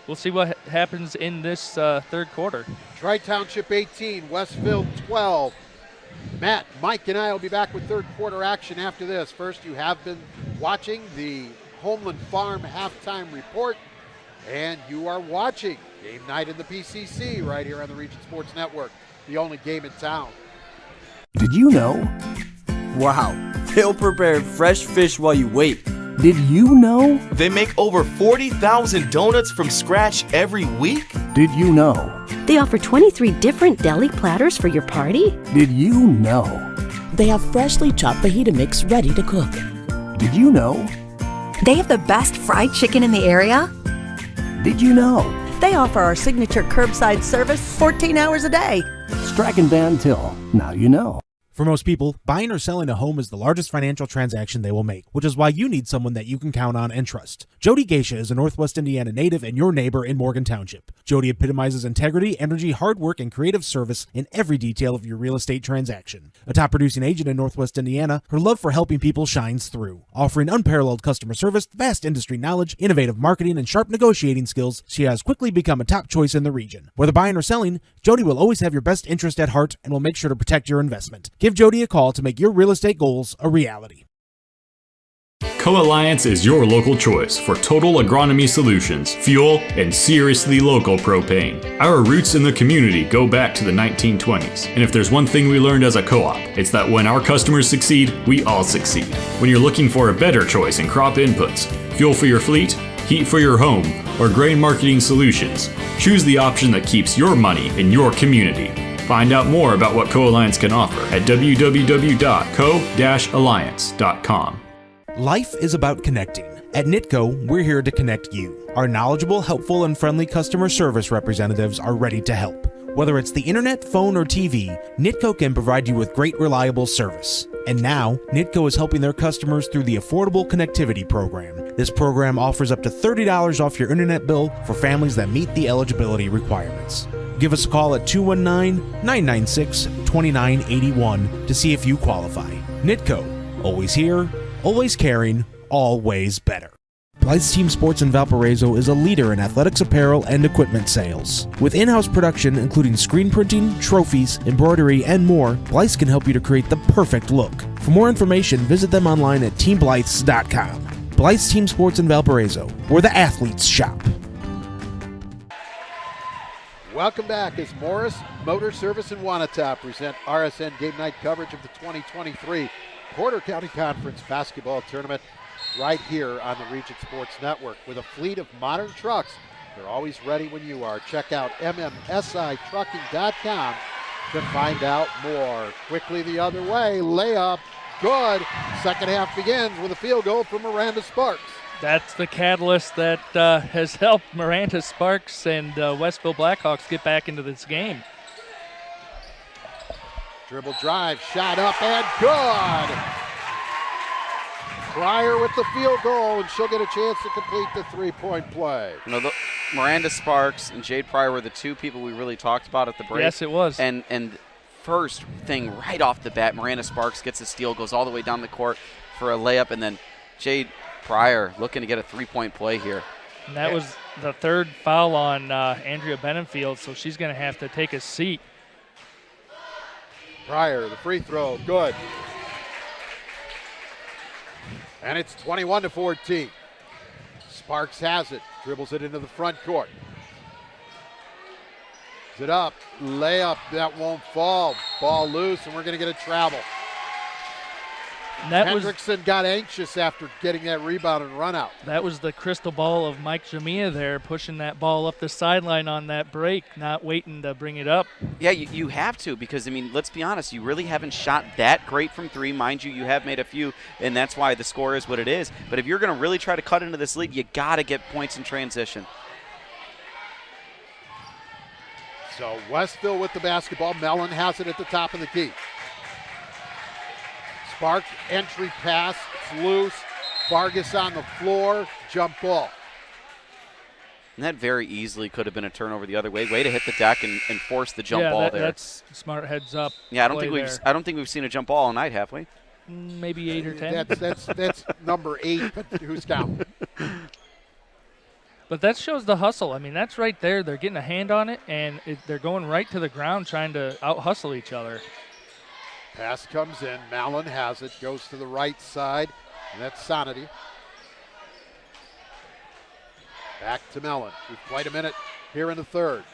we'll see what happens in this third quarter. Tri-Township 18, Westville 12. Matt, Mike, and I will be back with third quarter action after this. First, you have been watching the Homeland Farm halftime report, and you are watching Game Night in the PCC right here on the Region Sports Network, the only game in town. Did you know? Wow, they'll prepare fresh fish while you wait. Did you know? They make over 40,000 donuts from scratch every week? Did you know? They offer 23 different deli platters for your party? Did you know? They have freshly chopped fajita mix ready to cook. Did you know? They have the best fried chicken in the area? Did you know? They offer our signature curbside service 14 hours a day. Strachan Van Til. Now you know. For most people, buying or selling a home is the largest financial transaction they will make, which is why you need someone that you can count on and trust. Jody Geisha is a Northwest Indiana native and your neighbor in Morgan Township. Jody epitomizes integrity, energy, hard work, and creative service in every detail of your real estate transaction. A top producing agent in Northwest Indiana, her love for helping people shines through. Offering unparalleled customer service, vast industry knowledge, innovative marketing, and sharp negotiating skills, she has quickly become a top choice in the region. Whether buying or selling, Jody will always have your best interest at heart and will make sure to protect your investment. Give Jody a call to make your real estate goals a reality. Co-Alliance is your local choice for total agronomy solutions, fuel, and seriously local propane. Our roots in the community go back to the 1920s, and if there's one thing we learned as a co-op, it's that when our customers succeed, we all succeed. When you're looking for a better choice in crop inputs, fuel for your fleet, heat for your home, or grain marketing solutions, choose the option that keeps your money in your community. Find out more about what Co-Alliance can offer at www.co-alliance.com. Life is about connecting. At Nitco, we're here to connect you. Our knowledgeable, helpful, and friendly customer service representatives are ready to help. Whether it's the internet, phone, or TV, Nitco can provide you with great, reliable service. And now, Nitco is helping their customers through the Affordable Connectivity Program. This program offers up to $30 off your internet bill for families that meet the eligibility requirements. Give us a call at 219-996-2981 to see if you qualify. Nitco, always here, always caring, always better. Blythe's Team Sports in Valparaiso is a leader in athletics apparel and equipment sales. With in-house production including screen printing, trophies, embroidery, and more, Blythe's can help you to create the perfect look. For more information, visit them online at teamblythes.com. Blythe's Team Sports in Valparaiso, where the athletes shop. Welcome back as Morris Motor Service in Wanata present RSN Game Night coverage of the 2023 Porter County Conference Basketball Tournament right here on the Region Sports Network. With a fleet of modern trucks, they're always ready when you are. Check out mmsitrucking.com to find out more. Quickly the other way, layup, good. Second half begins with a field goal from Miranda Sparks. That's the catalyst that has helped Miranda Sparks and Westville Blackhawks get back into this game. Dribble drive, shot up and good. Pryor with the field goal, and she'll get a chance to complete the three-point play. You know, Miranda Sparks and Jade Pryor were the two people we really talked about at the break. Yes, it was. And first thing right off the bat, Miranda Sparks gets a steal, goes all the way down the court for a layup, and then Jade Pryor looking to get a three-point play here. And that was the third foul on Andrea Benenfield, so she's going to have to take a seat. Pryor, the free throw, good. And it's 21-14. Sparks has it, dribbles it into the front court. Is it up? Layup, that won't fall. Ball loose, and we're going to get a travel. Hendrickson got anxious after getting that rebound and run out. That was the crystal ball of Mike Jamia there, pushing that ball up the sideline on that break, not waiting to bring it up. Yeah, you have to, because, I mean, let's be honest, you really haven't shot that great from three. Mind you, you have made a few, and that's why the score is what it is. But if you're going to really try to cut into this lead, you got to get points in transition. So Westville with the basketball. Mellon has it at the top of the key. Spark, entry pass, it's loose. Vargas on the floor, jump ball. And that very easily could have been a turnover the other way. Way to hit the deck and force the jump ball there. That's smart heads up. Yeah, I don't think we've seen a jump ball all night, have we? Maybe 8 or 10. That's number 8, but who's counting? But that shows the hustle. I mean, that's right there. They're getting a hand on it, and they're going right to the ground trying to out-hustle each other. Pass comes in. Mallon has it. Goes to the right side. And that's Sonity. Back to Mellon. We've played a minute here in the third.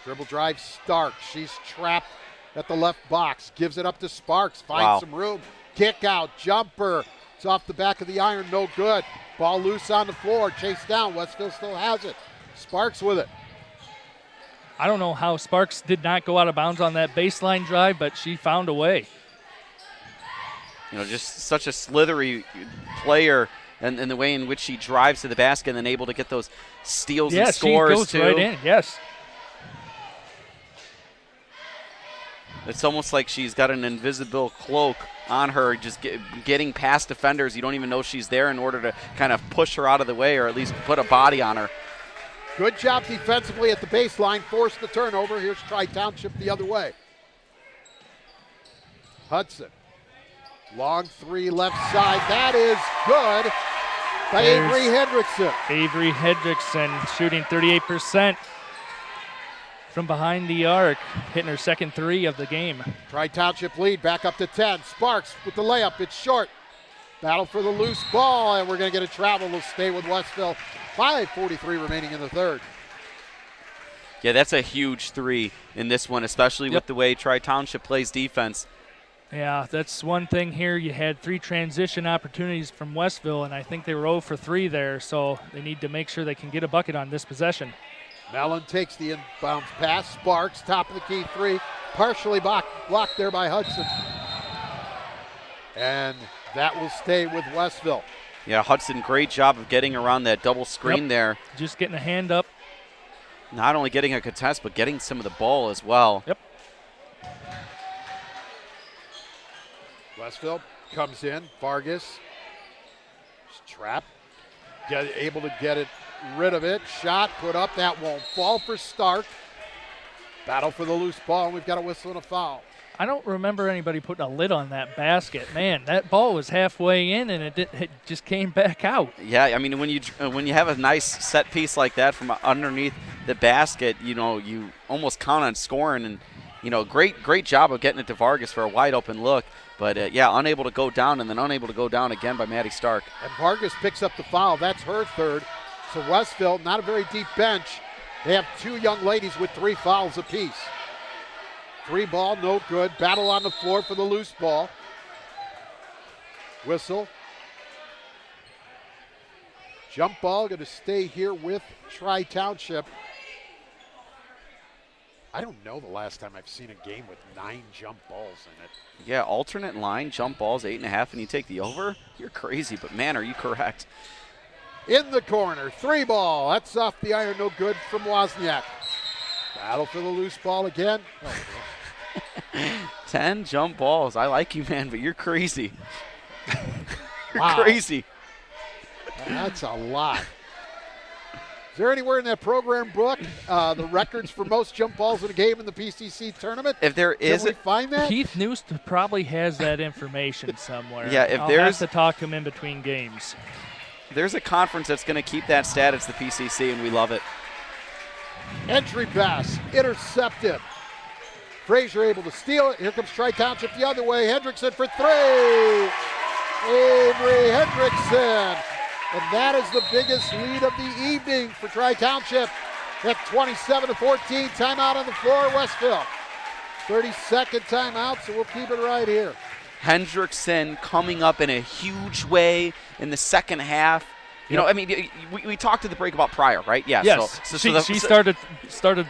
Dribble drive, Stark. She's trapped at the left box. Gives it up to Sparks. Finds some room. Kick out. Jumper. It's off the back of the iron. No good. Ball loose on the floor. Chased down. Westville still has it. Sparks with it. I don't know how Sparks did not go out of bounds on that baseline drive, but she found a way. You know, just such a slithery player, and the way in which she drives to the basket and then able to get those steals and scores she goes too. Right in. Yes. It's almost like she's got an invisible cloak on her, just getting past defenders. You don't even know she's there in order to kind of push her out of the way or at least put a body on her. Good job defensively at the baseline. Forced the turnover. Here's Tri-Township the other way. Hudson. Long three left side. That is good by Avery Hendrickson. Avery Hendrickson shooting 38% from behind the arc, hitting her second three of the game. Tri-Township lead back up to 10. Sparks with the layup. It's short. Battle for the loose ball, and we're going to get a travel. We'll stay with Westville. 5:43 remaining in the third. Yeah, that's a huge three in this one, especially with the way Tri-Township plays defense. Yeah, that's one thing here. You had 3 transition opportunities from Westville, and I think they were 0 for 3 there, so they need to make sure they can get a bucket on this possession. Mellon takes the inbounds pass. Sparks, top of the key three, partially blocked there by Hudson. And that will stay with Westville. Yeah, Hudson, great job of getting around that double screen there. Just getting a hand up. Not only getting a contest, but getting some of the ball as well. Yep. Westville comes in. Vargas She's trapped. Able to get it rid of it. Shot put up. That won't fall for Stark. Battle for the loose ball, and we've got a whistle and a foul. I don't remember anybody putting a lid on that basket. Man, that ball was halfway in, and it just came back out. Yeah, I mean, when you have a nice set piece like that from underneath the basket, you almost count on scoring. And, great job of getting it to Vargas for a wide open look. But, unable to go down and then unable to go down again by Maddie Stark. And Vargas picks up the foul. That's her third. So Westville, not a very deep bench. They have 2 young ladies with 3 fouls apiece. 3 ball, no good. Battle on the floor for the loose ball. Whistle. Jump ball going to stay here with Tri-Township. I don't know the last time I've seen a game with 9 jump balls in it. Yeah, alternate line, jump balls, 8.5, and you take the over? You're crazy, but man, are you correct. In the corner, 3 ball. That's off the iron, no good from Wozniak. Battle for the loose ball again. 10 jump balls. I like you, man, but you're crazy. You're Wow. crazy. That's a lot. Is there anywhere in that program book the records for most jump balls in a game in the PCC tournament? If there is, can we find that? Keith Newst probably has that information somewhere. Yeah, if I'll there's have to talk to him in between games. There's a conference that's going to keep that stat. It's the PCC, and we love it. Entry pass, intercepted. Frazier able to steal it. Here comes Tri-Township the other way. Hendrickson for 3. Avery Hendrickson. And that is the biggest lead of the evening for Tri-Township at 27-14. Timeout on the floor, Westville. 30-second timeout, so we'll keep it right here. Hendrickson coming up in a huge way in the second half. We talked at the break about Pryor, right? Yeah. Yes. She started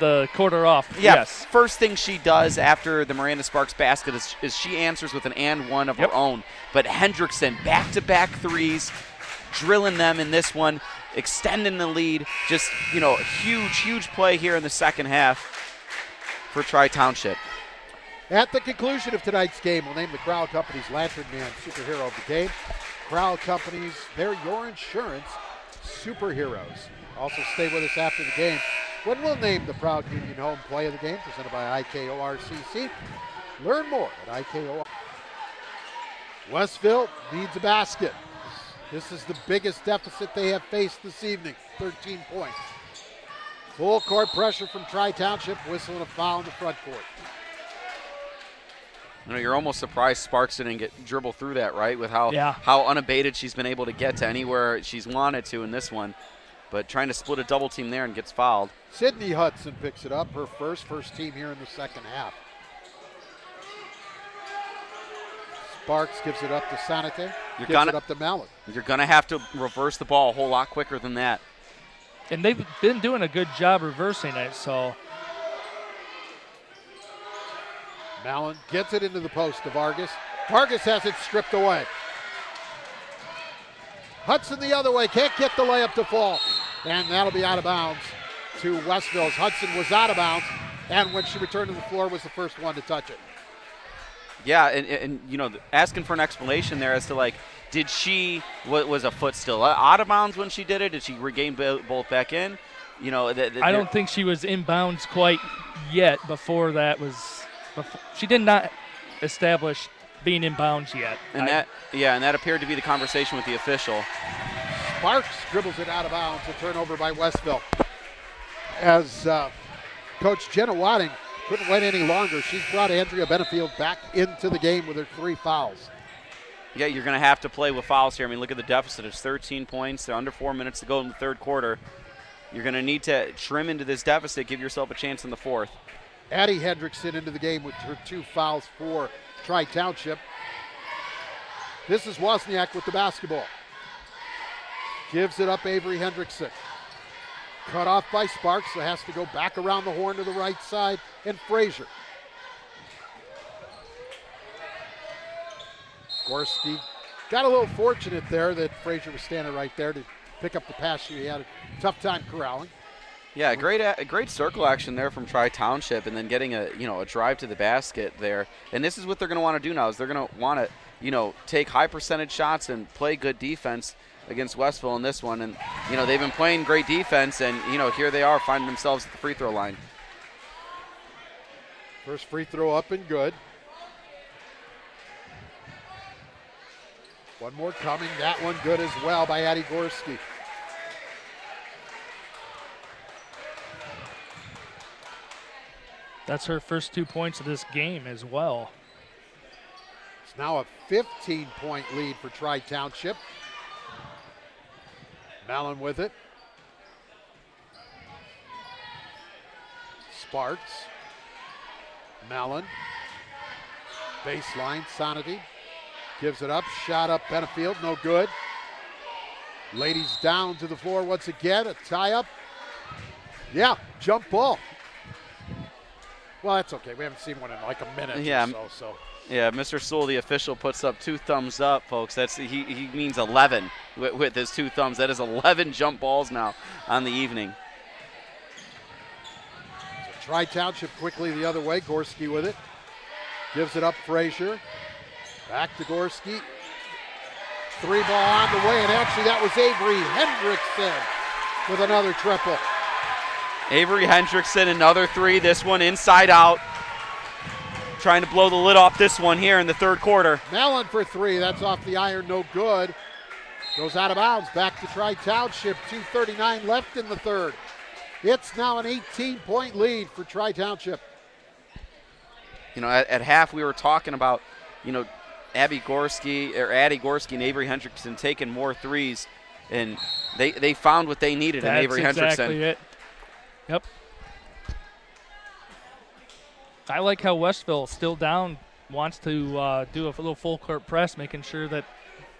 the quarter off. Yeah. Yes. First thing she does after the Miranda Sparks basket is she answers with an and one of her own. But Hendrickson, back-to-back threes, drilling them in this one, extending the lead. Just, huge play here in the second half for Tri-Township. At the conclusion of tonight's game, we'll name the Crowd Company's Lantern Man Superhero of the game. Crowd Companies, they're your insurance superheroes. Also stay with us after the game when we'll name the Proud Union Home Play of the Game, presented by IKORCC. Learn more at IKOR. Westville needs a basket. This is the biggest deficit they have faced this evening, 13 points. Full court pressure from Tri-Township, whistle and a foul in the front court. You're almost surprised Sparks didn't get dribble through that, right? With how unabated she's been able to get to anywhere she's wanted to in this one. But trying to split a double team there and gets fouled. Sydney Hudson picks it up, her first team here in the second half. Sparks gives it up to Sanate, gives it up to Mallett. You're going to have to reverse the ball a whole lot quicker than that. And they've been doing a good job reversing it, so. Mallon gets it into the post to Vargas. Vargas has it stripped away. Hudson the other way, can't get the layup to fall. And that'll be out of bounds to Westville's. Hudson was out of bounds, and when she returned to the floor was the first one to touch it. Yeah, and asking for an explanation there as to, did she, was a foot still out of bounds when she did it? Did she regain both back in? I don't think she was in bounds quite yet before that was. She did not establish being in bounds yet. And that appeared to be the conversation with the official. Sparks dribbles it out of bounds, a turnover by Westville. As Coach Jenna Wadding couldn't wait any longer, she's brought Andrea Benefield back into the game with her 3 fouls. Yeah, you're going to have to play with fouls here. I mean, look at the deficit. It's 13 points. They're under 4 minutes to go in the third quarter. You're going to need to trim into this deficit, give yourself a chance in the fourth. Addie Hendrickson into the game with her 2 fouls for Tri-Township. This is Wozniak with the basketball. Gives it up Avery Hendrickson. Cut off by Sparks, so has to go back around the horn to the right side, and Frazier. Gorski got a little fortunate there that Frazier was standing right there to pick up the pass. She had a tough time corralling. Yeah, great circle action there from Tri-Township, and then getting a drive to the basket there. And this is what they're going to want to do now, is they're going to want to take high percentage shots and play good defense. against Westville in this one. And, you know, they've been playing great defense, and, you know, here they are finding themselves at the free throw line. First free throw up and good. One more coming. That one good as well by Addie Gorski. That's her first 2 points of this game as well. It's now a 15-point lead for Tri-Township. Mellon with it. Sparks. Mellon. Baseline, Sonity. Gives it up, shot up Benefield, no good. Ladies down to the floor once again, a tie-up. Yeah, jump ball. Well, that's okay. We haven't seen one in like a minute or so. Yeah, Mr. Sewell, the official, puts up 2 thumbs up, folks. That's he means 11 with his 2 thumbs. That is 11 jump balls now on the evening. So Tri-Township quickly the other way. Gorski with it. Gives it up, Frazier. Back to Gorski. 3 ball on the way, and actually that was Avery Hendrickson with another triple. Avery Hendrickson, another 3. This one inside out. Trying to blow the lid off this one here in the third quarter. Mellon for 3. That's off the iron, no good. Goes out of bounds. Back to Tri-Township. 2:39 left in the third. It's now an 18-point lead for Tri-Township. You know, at half we were talking about, you know, Addie Gorski and Avery Hendrickson taking more 3s, and they found what they needed in Avery Hendrickson. That's exactly it. Yep. I like how Westville, still down, wants to do a little full court press, making sure that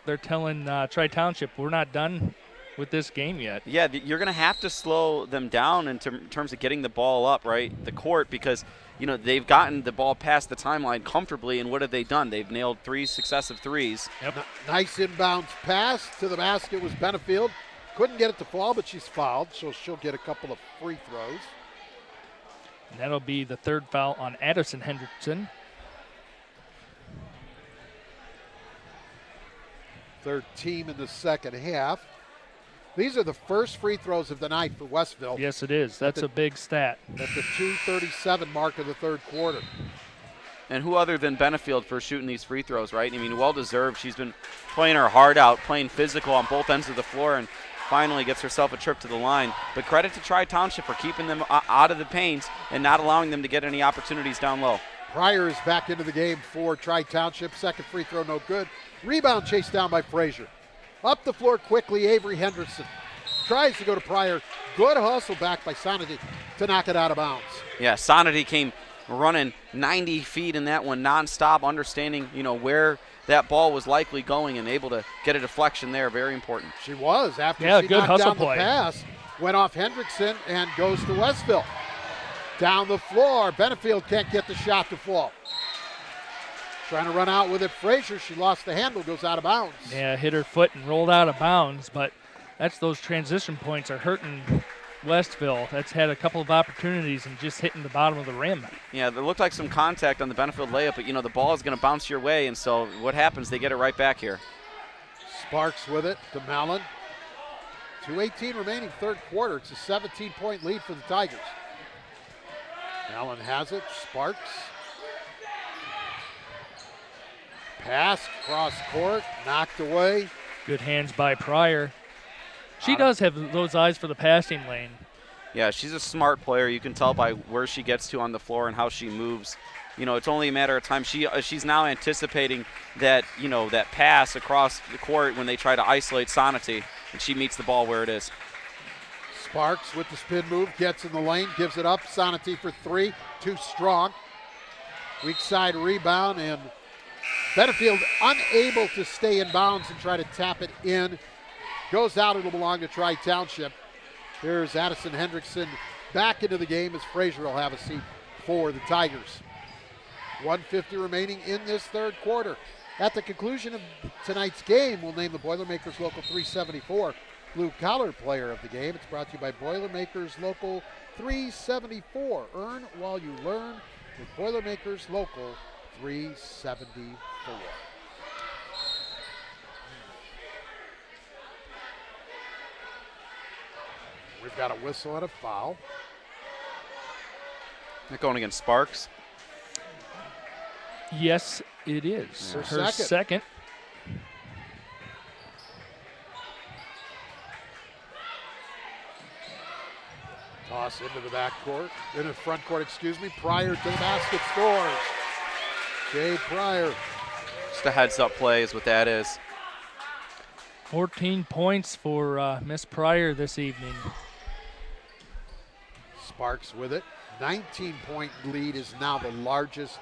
they're telling Tri-Township we're not done with this game yet. Yeah, you're going to have to slow them down in terms of getting the ball up, right, the court, because, you know, they've gotten the ball past the timeline comfortably, and what have they done? They've nailed 3 successive 3s. Yep. Nice inbounds pass to the basket was Benefield. Couldn't get it to fall, but she's fouled, so she'll get a couple of free throws. And that'll be the 3rd foul on Addison Hendrickson. 3rd team in the second half. These are the first free throws of the night for Westville. Yes, it is. That's a big stat. At the 2:37 mark of the third quarter. And who other than Benefield for shooting these free throws, right? I mean, well-deserved. She's been playing her heart out, playing physical on both ends of the floor, and finally gets herself a trip to the line. But credit to Tri-Township for keeping them out of the paint and not allowing them to get any opportunities down low. Pryor is back into the game for Tri-Township. Second free throw, no good. Rebound chased down by Frazier. Up the floor quickly, Avery Hendrickson. Tries to go to Pryor. Good hustle back by Sonity to knock it out of bounds. Yeah, Sonity came running 90 feet in that one nonstop, understanding, you know, where that ball was likely going and able to get a deflection there. Very important. She was after she good knocked hustle down play. The pass. Went off Hendrickson and goes to Westville. Down the floor. Benefield can't get the shot to fall. Trying to run out with it. Frazier, she lost the handle, goes out of bounds. Yeah, hit her foot and rolled out of bounds, but that's those transition points are hurting Westville. That's had a couple of opportunities and just hitting the bottom of the rim. Yeah, there looked like some contact on the Benefield layup, but, you know, the ball is going to bounce your way, and so what happens? They get it right back here. Sparks with it to Mellon. 2:18 remaining third quarter. It's a 17-point lead for the Tigers. Mellon has it. Sparks. Pass cross court, knocked away. Good hands by Pryor. She does have those eyes for the passing lane. Yeah, she's a smart player. You can tell by where she gets to on the floor and how she moves. You know, it's only a matter of time. She's now anticipating that, you know, that pass across the court when they try to isolate Sonity, and she meets the ball where it is. Sparks with the spin move, gets in the lane, gives it up. Sonity for 3, too strong. Weak side rebound, and Benefield unable to stay in bounds and try to tap it in. Goes out, it'll belong to Tri-Township. Here's Addison Hendrickson back into the game as Frazier will have a seat for the Tigers. 1:50 remaining in this third quarter. At the conclusion of tonight's game, we'll name the Boilermakers Local 374 Blue Collar Player of the Game. It's brought to you by Boilermakers Local 374. Earn while you learn with Boilermakers Local 374. We've got a whistle and a foul. They're going against Sparks. Yes, it is. Her Her second. Toss into the backcourt, into the front court, excuse me. Pryor to the basket, scores. Jade Pryor. Just a heads-up play is what that is. 14 points for Miss Pryor this evening. Sparks with it. 19-point lead is now the largest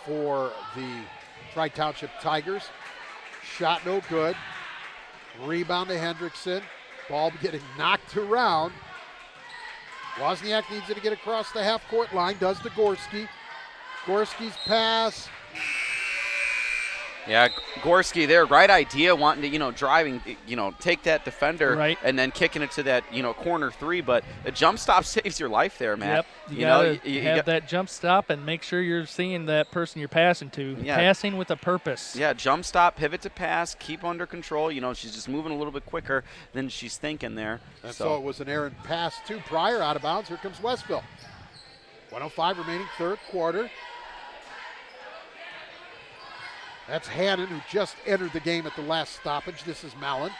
for the Tri-Township Tigers. Shot no good. Rebound to Hendrickson. Ball getting knocked around. Wozniak needs it to get across the half-court line. Does to Gorski. Gorski's pass. Yeah, Gorski there, right idea, wanting to, driving, take that defender right, and then kicking it to that, corner three. But a jump stop saves your life there, Matt. Yep, you gotta have that jump stop and make sure you're seeing that person you're passing to. Yeah. Passing with a purpose. Yeah, jump stop, pivot to pass, keep under control. She's just moving a little bit quicker than she's thinking there. And so it was an errant pass to Pryor, out of bounds. Here comes Westville. 1:05 remaining, third quarter. That's Hannon, who just entered the game at the last stoppage. This is Mallon.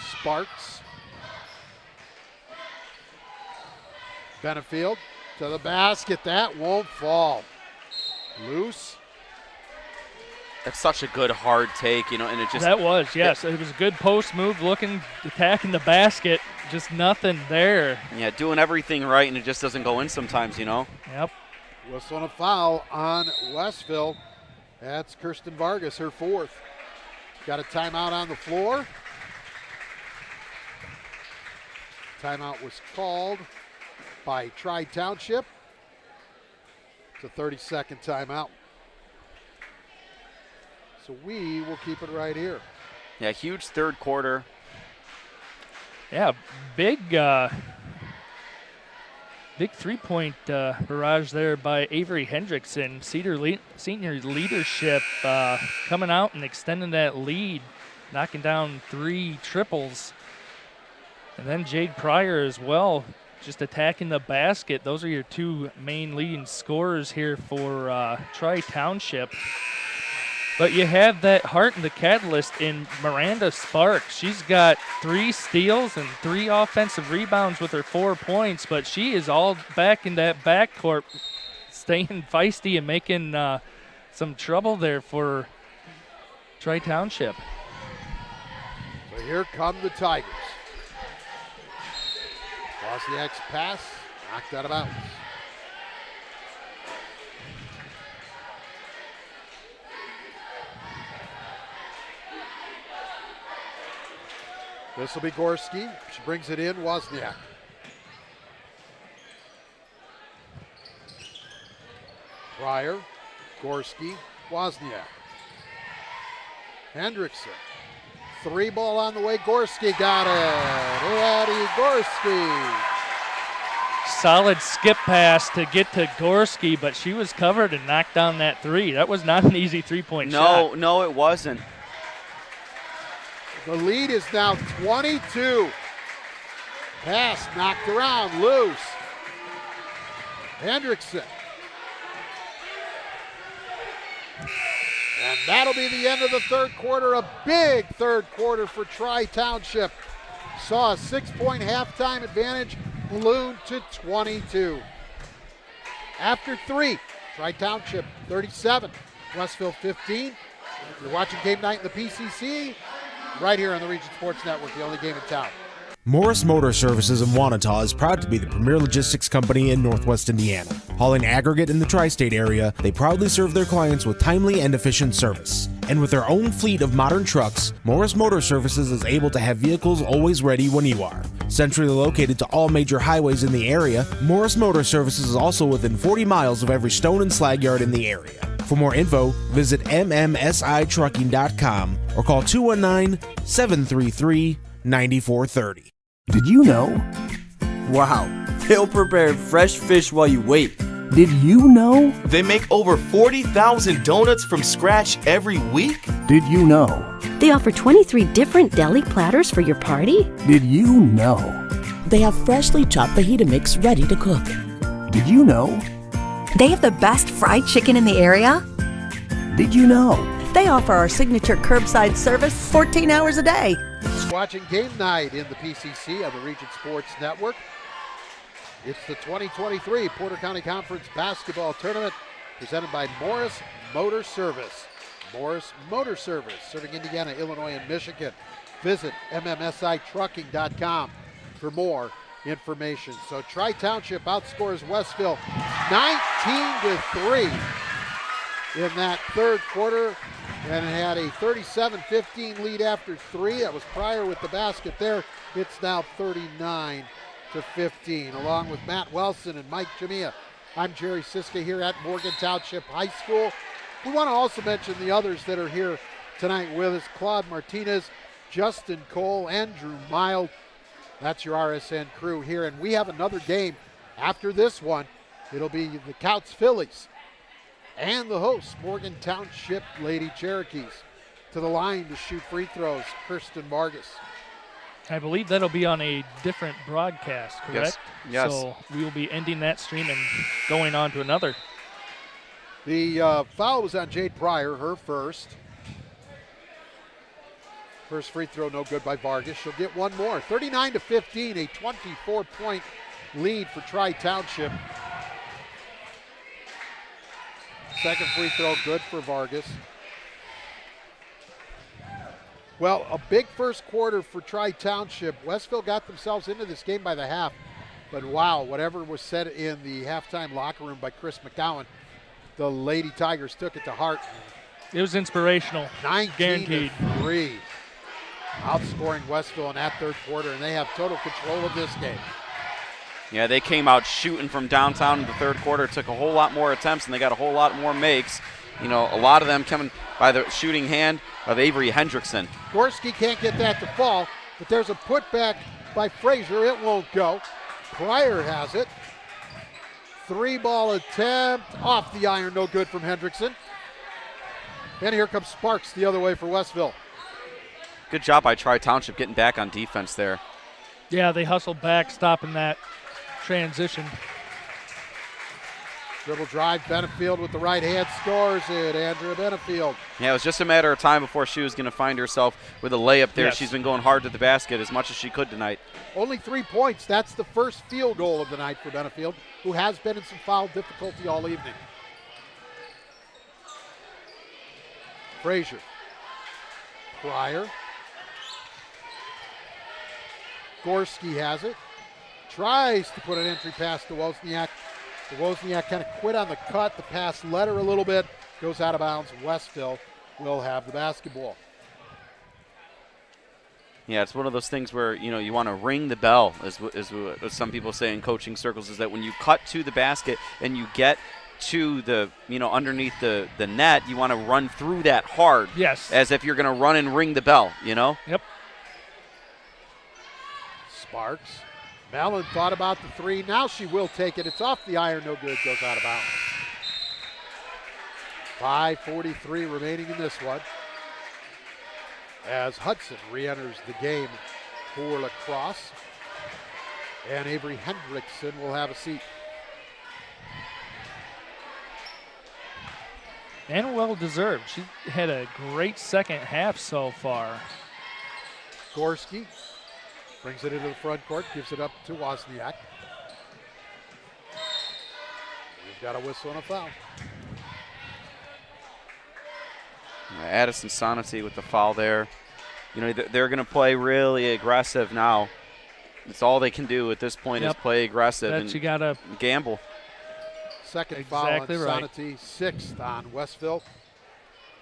Sparks. Benefield to the basket. That won't fall. Loose. That's such a good hard take, and it just. That was, yes. It was a good post move, attacking the basket. Just nothing there. Yeah, doing everything right, and it just doesn't go in sometimes, Yep. Whistle and a foul on Westville. That's Kirsten Vargas, her fourth. Got a timeout on the floor. Timeout was called by Tri-Township. It's a 30-second timeout. So we will keep it right here. Yeah, huge third quarter. Yeah, big three-point barrage there by Avery Hendrickson. Senior leadership coming out and extending that lead, knocking down 3 triples. And then Jade Pryor as well, just attacking the basket. Those are your 2 main leading scorers here for Tri-Township. But you have that heart and the catalyst in Miranda Sparks. She's got 3 steals and 3 offensive rebounds with her 4 points, but she is all back in that backcourt, staying feisty and making some trouble there for Tri-Township. So here come the Tigers. Wozniak's pass, knocked out of bounds. This will be Gorski. She brings it in, Wozniak. Pryor, Gorski, Wozniak. Hendrickson. 3 ball on the way. Gorski got it. Eddie Gorski. Solid skip pass to get to Gorski, but she was covered and knocked down that 3. That was not an easy 3-point shot. No, it wasn't. The lead is now 22. Pass knocked around, loose. Hendrickson. And that'll be the end of the third quarter. A big third quarter for Tri-Township. Saw a 6-point halftime advantage balloon to 22. After 3, Tri-Township 37, Westville 15. You're watching Game Night in the PCC. Right here on the Region Sports Network, the only game in town. Morris Motor Services in Wanata is proud to be the premier logistics company in Northwest Indiana. Hauling aggregate in the tri-state area, they proudly serve their clients with timely and efficient service. And with their own fleet of modern trucks, Morris Motor Services is able to have vehicles always ready when you are. Centrally located to all major highways in the area, Morris Motor Services is also within 40 miles of every stone and slag yard in the area. For more info, visit mmsitrucking.com or call 219-733-9430. Did you know? Wow, they'll prepare fresh fish while you wait. Did you know? They make over 40,000 donuts from scratch every week. Did you know? They offer 23 different deli platters for your party. Did you know? They have freshly chopped fajita mix ready to cook. Did you know? They have the best fried chicken in the area? Did you know? They offer our signature curbside service 14 hours a day. Watching game night in the PCC on the Region Sports Network. It's the 2023 Porter County Conference Basketball Tournament presented by Morris Motor Service. Morris Motor Service, serving Indiana, Illinois, and Michigan. Visit mmsitrucking.com for more information. So Tri-Township outscores Westville 19-3 in that third quarter and had a 37-15 lead after 3. That was Pryor with the basket there. It's now 39-15. Along with Matt Wilson and Mike Jamia, I'm Jerry Siska here at Morgan Township High School. We want to also mention the others that are here tonight with us. Claude Martinez, Justin Cole, Andrew Mild. That's your RSN crew here. And we have another game after this one. It'll be the Couts Phillies and the hosts, Morgan Township Lady Cherokees. To the line to shoot free throws, Kirsten Vargas. I believe that'll be on a different broadcast, correct? Yes. So we will be ending that stream and going on to another. The foul was on Jade Pryor, her first. First free throw no good by Vargas. She'll get one more. 39-15, a 24-point lead for Tri-Township. Second free throw good for Vargas. Well, a big first quarter for Tri-Township. Westville got themselves into this game by the half. But wow, whatever was said in the halftime locker room by Chris McGowan, the Lady Tigers took it to heart. It was inspirational. 19-3. Outscoring Westville in that third quarter, and they have total control of this game. Yeah, they came out shooting from downtown in the third quarter, took a whole lot more attempts, and they got a whole lot more makes. You know, a lot of them coming by the shooting hand of Avery Hendrickson. Gorski can't get that to fall, but there's a putback by Frazier. It won't go. Pryor has it. 3-ball attempt off the iron, no good from Hendrickson. And here comes Sparks the other way for Westville. Good job by Tri-Township getting back on defense there. Yeah, they hustled back, stopping that transition. Dribble drive, Benefield with the right hand scores it. Andrea Benefield. Yeah, it was just a matter of time before she was going to find herself with a layup there. Yes. She's been going hard to the basket as much as she could tonight. Only 3 points. That's the first field goal of the night for Benefield, who has been in some foul difficulty all evening. Frazier. Pryor. Gorski has it. Tries to put an entry pass to Wozniak. Wozniak kind of quit on the cut. The pass led her a little bit. Goes out of bounds. Westville will have the basketball. Yeah, it's one of those things where, you know, you want to ring the bell, as what some people say in coaching circles, is that when you cut to the basket and you get to the, you know, underneath the net, you want to run through that hard. Yes. As if you're going to run and ring the bell, you know? Yep. Sparks. Mellon thought about the 3. Now she will take it. It's off the iron. No good. Goes out of bounds. 5:43 remaining in this one. As Hudson re-enters the game for lacrosse. And Avery Hendrickson will have a seat. And well deserved. She had a great second half so far. Gorski brings it into the front court, gives it up to Wozniak. We've got a whistle and a foul. Addison Sonity with the foul there. You know, they're going to play really aggressive now. It's all they can do at this point is play aggressive and you gotta gamble. Second exactly foul on right. Sonity, 6th on Westville.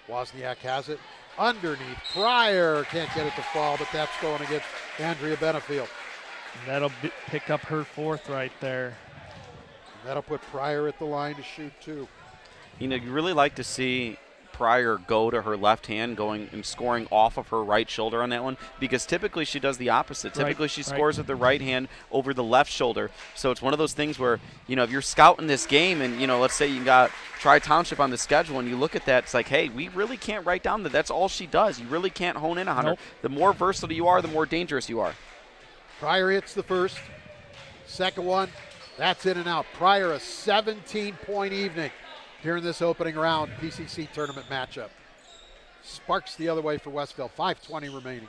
Wozniak has it. Underneath, Pryor can't get it to fall, but that's going against Andrea Benefield. That'll pick up her 4th right there. And that'll put Pryor at the line to shoot 2. You know, you really like to see Pryor go to her left hand, going and scoring off of her right shoulder on that one, because typically she does the opposite. Typically she scores with the right hand over the left shoulder. So it's one of those things where, you know, if you're scouting this game and, you know, let's say you got Tri-Township on the schedule and you look at that, it's like, hey, we really can't write down that that's all she does. You really can't hone in on her. The more versatile you are, the more dangerous you are. Pryor hits the first. Second one, that's in and out. Pryor, a 17-point evening here in this opening round PCC tournament matchup. Sparks the other way for Westville, 5:20 remaining.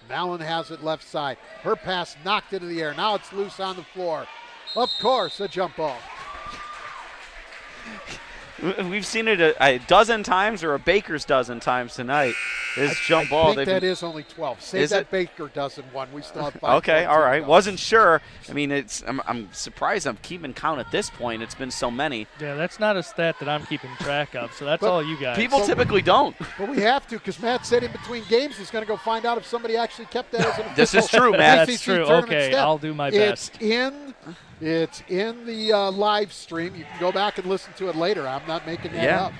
Mallon has it left side. Her pass knocked into the air. Now it's loose on the floor. Of course, a jump ball. We've seen it a dozen times or a baker's dozen times tonight. This jump ball. I think that is only 12. Save Is that it? Baker dozen one. We still have 5. Okay, all right. Wasn't sure. I mean, I'm surprised I'm keeping count at this point. It's been so many. Yeah, that's not a stat that I'm keeping track of, so that's all you guys. People typically don't. But we have to, because Matt said in between games he's going to go find out if somebody actually kept that as an official. This is true, Matt. That's true. Okay, step. I'll do my best. It's in the live stream. You can go back and listen to it later. I'm not making that up.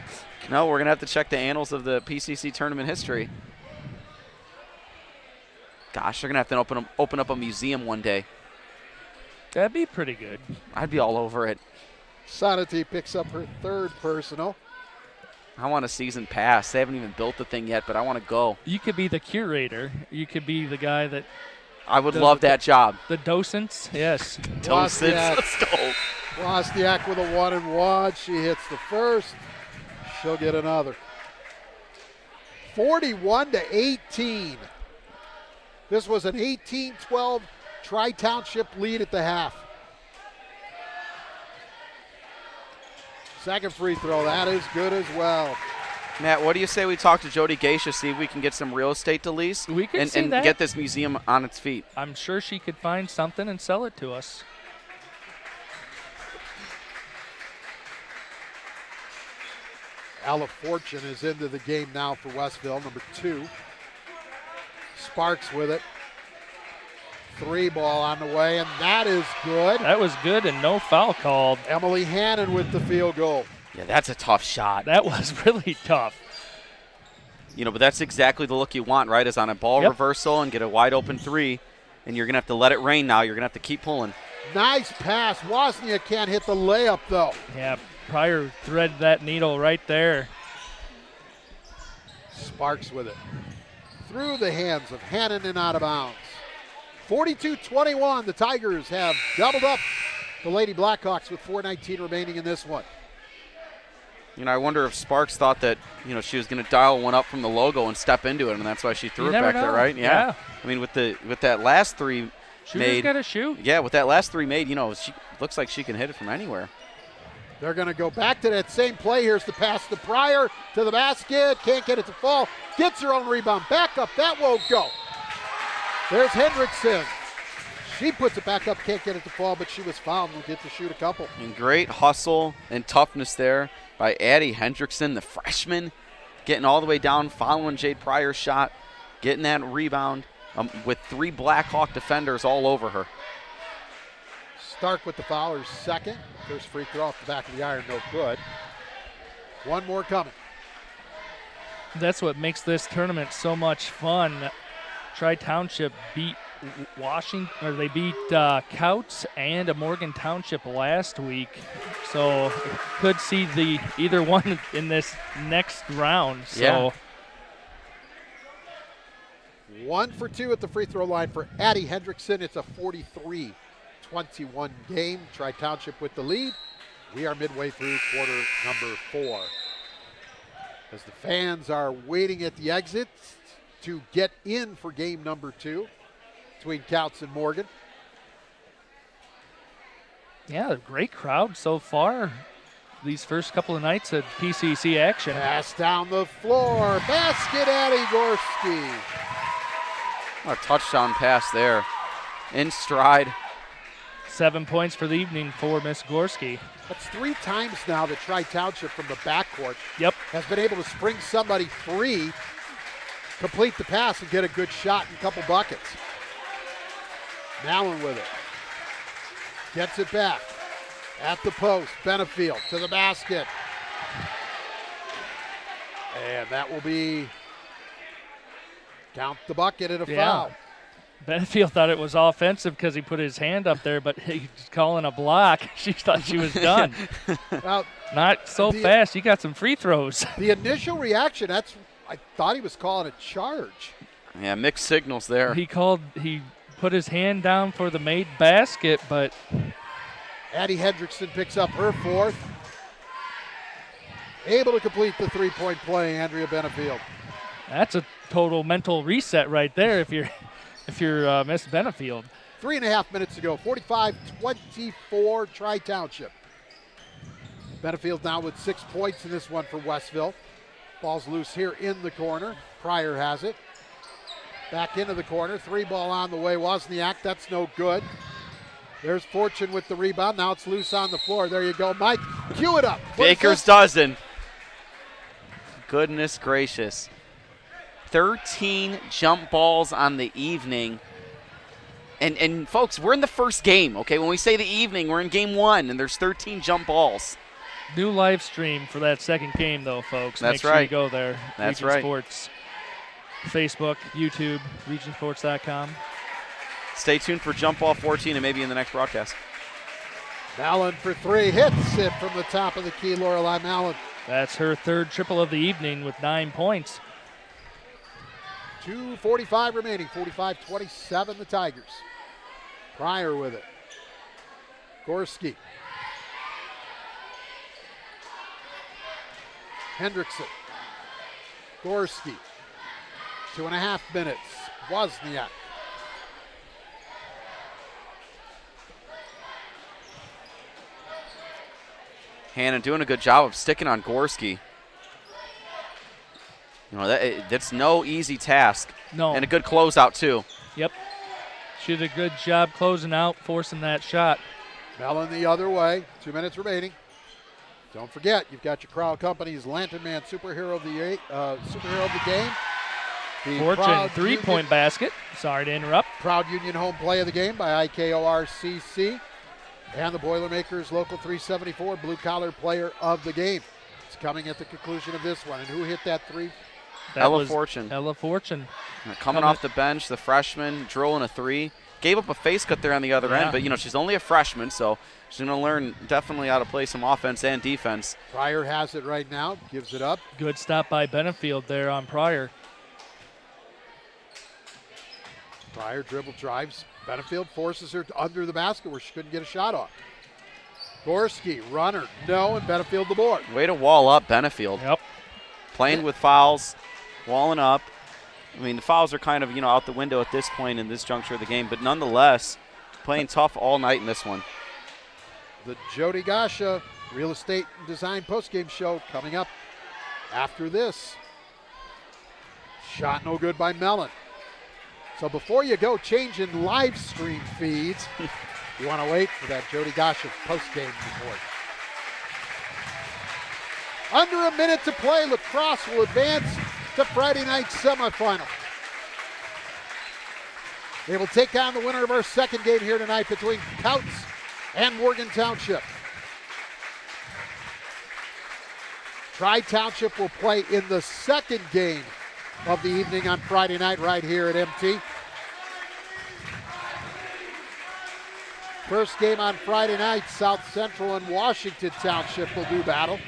No, we're going to have to check the annals of the PCC tournament history. Gosh, they're going to have to open up a museum one day. That'd be pretty good. I'd be all over it. Sonity picks up her third personal. I want a season pass. They haven't even built the thing yet, but I want to go. You could be the curator. You could be the guy that... I would love that job. The docents, yes. Docents, let's go. Wozniak with a 1-and-1. She hits the first. She'll get another. 41-18. This was an 18-12 Tri-Township lead at the half. Second free throw, that is good as well. Matt, what do you say we talk to Jody Geisha, see if we can get some real estate to lease we could see and that. get this museum on its feet? I'm sure she could find something and sell it to us. Ella Fortune is into the game now for Westville, number 2. Sparks with it. 3 ball on the way, and that is good. That was good and no foul called. Emily Hannon with the field goal. Yeah, that's a tough shot. That was really tough. You know, but that's exactly the look you want, right, is on a ball reversal and get a wide open 3, and you're going to have to let it rain now. You're going to have to keep pulling. Nice pass. Wozniak can't hit the layup, though. Yeah, Pryor threaded that needle right there. Sparks with it. Through the hands of Hannon and out of bounds. 42-21, the Tigers have doubled up the Lady Blackhawks with 4:19 remaining in this one. You know, I wonder if Sparks thought that, you know, she was going to dial one up from the logo and step into it, and that's why she threw it back there, right? Yeah. I mean, with that last 3 Shooter's got to shoot. Yeah, with that last 3 made, you know, she looks like she can hit it from anywhere. They're going to go back to that same play. Here's the pass to Pryor to the basket. Can't get it to fall. Gets her own rebound. Back up. That won't go. There's Hendrickson. She puts it back up. Can't get it to fall, but she was fouled. Will get to shoot a couple. And great hustle and toughness there by Addie Hendrickson, the freshman, getting all the way down, following Jade Pryor's shot, getting that rebound with 3 Blackhawk defenders all over her. Stark with the foul, her second. First free throw off the back of the iron, no good. One more coming. That's what makes this tournament so much fun. Tri-Township beat Washington, or they beat Couts and a Morgan Township last week. So could see either one in this next round. So. Yeah. 1 for 2 at the free throw line for Addie Hendrickson. It's a 43-21 game. Tri-Township with the lead. We are midway through quarter number 4. As the fans are waiting at the exits to get in for game number 2 between Couts and Morgan. Yeah, great crowd so far. These first couple of nights of PCC action. Pass down the floor. Basket, Addie Gorski. A touchdown pass there. In stride. 7 points for the evening for Miss Gorski. That's 3 times now that Tri-Township from the backcourt has been able to spring somebody free, complete the pass, and get a good shot and a couple buckets. Mallon with it. Gets it back. At the post, Benefield to the basket. And that will be, count the bucket and a foul. Benefield thought it was offensive because he put his hand up there, but he's calling a block. She thought she was done. Well, not so fast. He got some free throws. The initial reaction, I thought he was calling a charge. Yeah, mixed signals there. He put his hand down for the made basket, but Addie Hendrickson picks up her fourth. Able to complete the three-point play, Andrea Benefield. that's a total mental reset right there if you're Miss Benefield. 3.5 minutes to go, 45-24 Tri-Township. Benefield now with 6 points in this one for Westville. Ball's loose here in the corner. Pryor has it. Back into the corner. 3-ball on the way. Wozniak, that's no good. There's Fortune with the rebound. Now it's loose on the floor. There you go, Mike. Cue it up. Baker's dozen. Goodness gracious. 13 jump balls on the evening. And folks, we're in the first game, okay? When we say the evening, we're in game 1, and there's 13 jump balls. New live stream for that second game, though, folks. That's Make sure right. you go there. That's Region right. Sports, Facebook, YouTube, regionsports.com. Stay tuned for jump ball 14 and maybe in the next broadcast. Mallon for 3. Hits it from the top of the key, Lorelei Mallon. That's her third triple of the evening with 9 points. 2:45 remaining. 45-27 the Tigers. Pryor with it. Gorski. Hendrickson. Gorski. 2.5 minutes. Wozniak. Hannon doing a good job of sticking on Gorski. You know, that's no easy task. No. And a good closeout, too. Yep. She did a good job closing out, forcing that shot. Mellon the other way. 2 minutes remaining. Don't forget, you've got your Crowd Company's Lantern Man Superhero of the Game. The Fortune Proud three-point Union, basket. Sorry to interrupt. Proud Union Home Play of the Game by IKORCC. And the Boilermakers Local 374 Blue Collar Player of the Game. It's coming at the conclusion of this one. And who hit that three? Ella Fortune. Ella Fortune. Coming off the bench, the freshman, drilling a three. Gave up a face cut there on the other end, but, you know, she's only a freshman, so she's going to learn definitely how to play some offense and defense. Pryor has it right now, gives it up. Good stop by Benefield there on Pryor. Pryor dribble drives. Benefield forces her under the basket where she couldn't get a shot off. Gorski, runner, no, and Benefield the board. Way to wall up Benefield. Yep. Playing with fouls, walling up. I mean, the fouls are kind of, you know, out the window at this point in this juncture of the game, but nonetheless, playing tough all night in this one. The Jody Gasha Real Estate and Design postgame show coming up after this. Shot no good by Mellon. So before you go changing live stream feeds, you want to wait for that Jody Gasha postgame report. Under a minute to play, Lacrosse will advance to Friday night semifinal. They will take on the winner of our second game here tonight between Couts and Morgan Township. Tri-Township will play in the second game of the evening on Friday night right here at MT. First game on Friday night, South Central and Washington Township will do battle.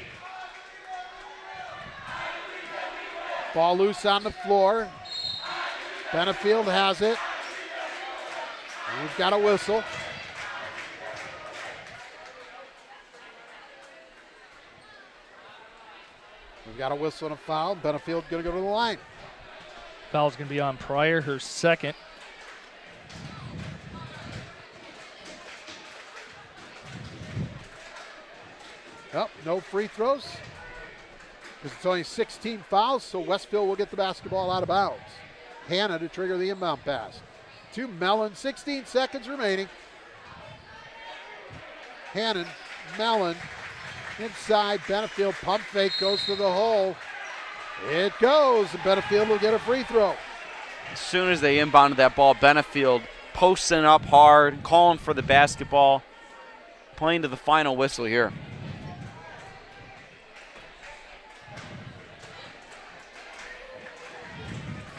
Ball loose on the floor. Benefield has it. And we've got a whistle. We've got a whistle and a foul. Benefield going to go to the line. Foul's going to be on Pryor, her second. Well, no free throws because it's only 16 fouls, so Westville will get the basketball out of bounds. Hannah to trigger the inbound pass. To Mellon, 16 seconds remaining. Hannon, Mellon, inside, Benefield, pump fake, goes to the hole. It goes, and Benefield will get a free throw. As soon as they inbounded that ball, Benefield posting up hard, calling for the basketball, playing to the final whistle here.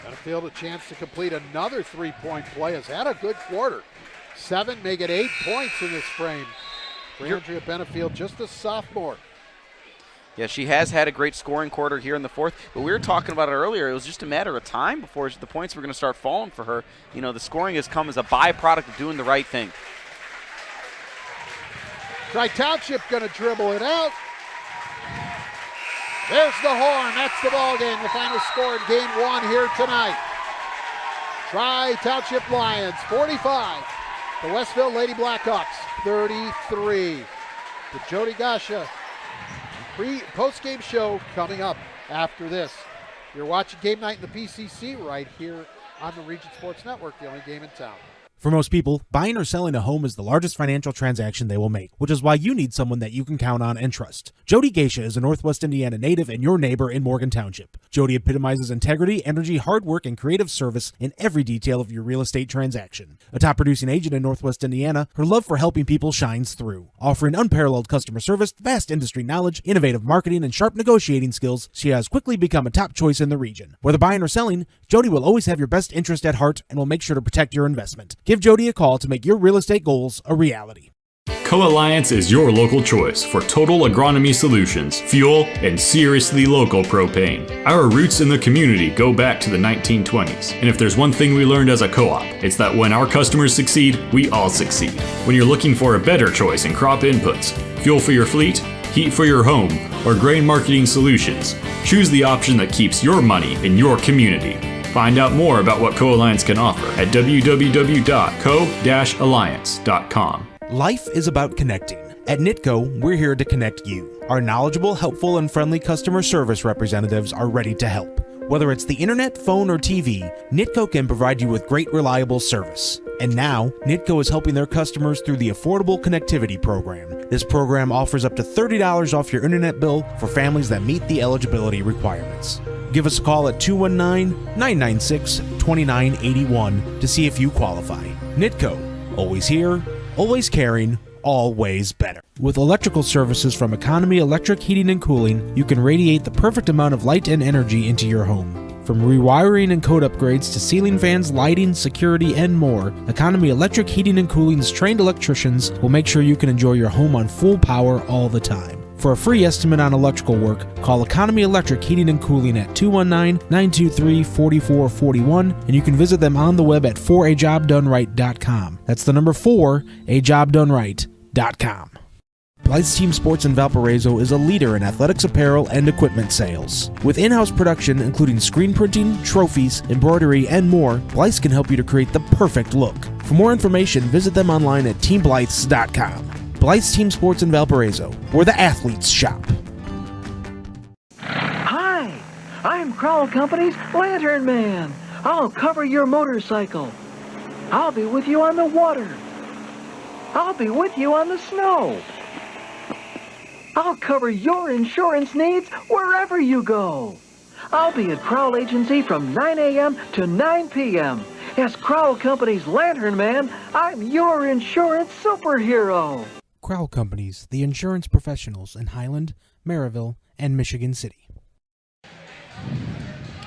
Benefield a chance to complete another three-point play. Has had a good quarter. 7, make it 8 points in this frame. For Andrea Benefield, just a sophomore. Yeah, she has had a great scoring quarter here in the fourth, but we were talking about it earlier. It was just a matter of time before the points were going to start falling for her. You know, the scoring has come as a byproduct of doing the right thing. Tri-Township going to dribble it out. There's the horn. That's the ball game. The final score in game one here tonight. Tri-Township Lions 45. The Westville Lady Blackhawks 33. The Jody Gasha post-game show coming up after this. You're watching Game Night in the PCC right here on the Region Sports Network, the only game in town. For most people, buying or selling a home is the largest financial transaction they will make, which is why you need someone that you can count on and trust. Jody Geisha is a Northwest Indiana native and your neighbor in Morgan Township. Jody epitomizes integrity, energy, hard work, and creative service in every detail of your real estate transaction. A top producing agent in Northwest Indiana, her love for helping people shines through. Offering unparalleled customer service, vast industry knowledge, innovative marketing, and sharp negotiating skills, she has quickly become a top choice in the region. Whether buying or selling, Jody will always have your best interest at heart and will make sure to protect your investment. Give Jody a call to make your real estate goals a reality. Co-Alliance is your local choice for total agronomy solutions, fuel, and seriously local propane. Our roots in the community go back to the 1920s, and if there's one thing we learned as a co-op, it's that when our customers succeed, we all succeed. When you're looking for a better choice in crop inputs, fuel for your fleet, heat for your home, or grain marketing solutions, choose the option that keeps your money in your community. Find out more about what Co-Alliance can offer at www.co-alliance.com. Life is about connecting. At Nitco, we're here to connect you. Our knowledgeable, helpful, and friendly customer service representatives are ready to help. Whether it's the internet, phone, or TV, Nitco can provide you with great, reliable service. And now, Nitco is helping their customers through the Affordable Connectivity Program. This program offers up to $30 off your internet bill for families that meet the eligibility requirements. Give us a call at 219-996-2981 to see if you qualify. Nitco, always here, always caring, always better. With electrical services from Economy Electric Heating and Cooling, you can radiate the perfect amount of light and energy into your home. From rewiring and code upgrades to ceiling fans, lighting, security, and more, Economy Electric Heating and Cooling's trained electricians will make sure you can enjoy your home on full power all the time. For a free estimate on electrical work, call Economy Electric Heating and Cooling at 219-923-4441, and you can visit them on the web at forajobdoneright.com. That's the number 4ajobdoneright.com. Blythe's Team Sports in Valparaiso is a leader in athletics apparel and equipment sales. With in-house production including screen printing, trophies, embroidery, and more, Blythe's can help you to create the perfect look. For more information, visit them online at teamblythes.com. Blythe's Team Sports in Valparaiso, where the athletes shop. Hi, I'm Crowell Company's Lantern Man. I'll cover your motorcycle. I'll be with you on the water. I'll be with you on the snow. I'll cover your insurance needs wherever you go. I'll be at Crowell Agency from 9 a.m. to 9 p.m. As Crowell Company's Lantern Man, I'm your insurance superhero. Crowell Companies, the insurance professionals in Highland, Maryville, and Michigan City.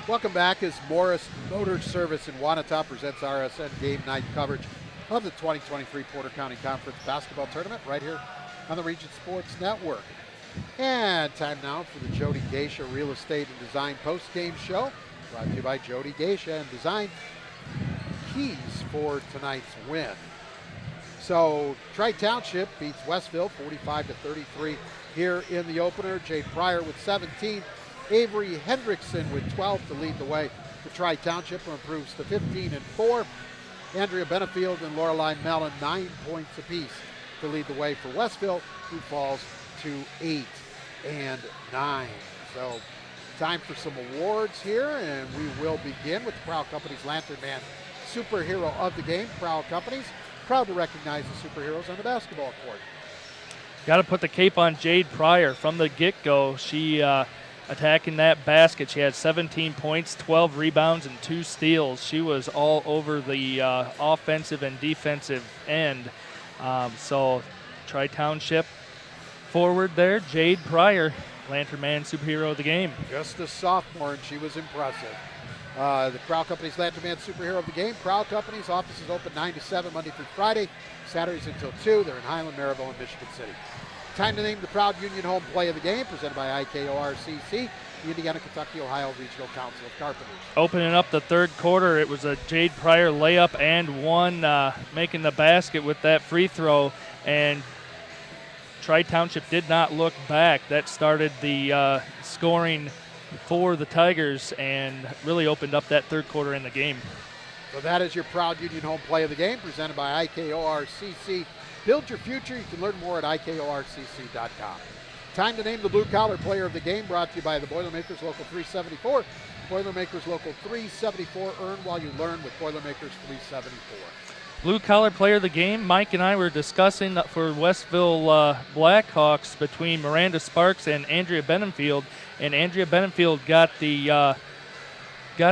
Welcome back as Morris Motor Service in Wanata presents RSN Game Night coverage of the 2023 Porter County Conference Basketball Tournament right here on the Region Sports Network. And time now for the Jody Geisha Real Estate and Design post-game show, brought to you by Jody Geisha and Design, keys for tonight's win. So Tri-Township beats Westville 45-33 here in the opener. Jade Pryor with 17. Avery Hendrickson with 12 to lead the way for Tri-Township, who improves to 15-4. Andrea Benefield and Lorelei Mellon 9 points apiece to lead the way for Westville, who falls to 8-9. So time for some awards here, and we will begin with the Crowell Companies Lantern Man Superhero of the Game. Crowell Companies proud to recognize the superheroes on the basketball court. Got to put the cape on Jade Pryor from the get-go. She attacking that basket. She had 17 points, 12 rebounds, and 2 steals. She was all over the offensive and defensive end. So Tri-Township forward there, Jade Pryor, Lantern Man Superhero of the Game. Just a sophomore, and she was impressive. The Crowell Companies Lantern Man Superhero of the Game. Crowell Companies offices open 9 to 7 Monday through Friday, Saturdays until 2. They're in Highland, Maryville, and Michigan City. Time to name the proud Union home play of the game, presented by IKORCC, the Indiana, Kentucky, Ohio Regional Council of Carpenters. Opening up the third quarter, it was a Jade Pryor layup and one making the basket with that free throw, and Tri-Township did not look back. That started the scoring for the Tigers and really opened up that third quarter in the game. So that is your proud Union home play of the game, presented by IKORCC. Build your future. You can learn more at IKORCC.com. Time to name the blue-collar player of the game, brought to you by the Boilermakers Local 374. Boilermakers Local 374. Earn while you learn with Boilermakers 374. Blue-collar player of the game, Mike and I were discussing for Westville Blackhawks between Miranda Sparks and Andrea Benenfield, and Andrea Benenfield got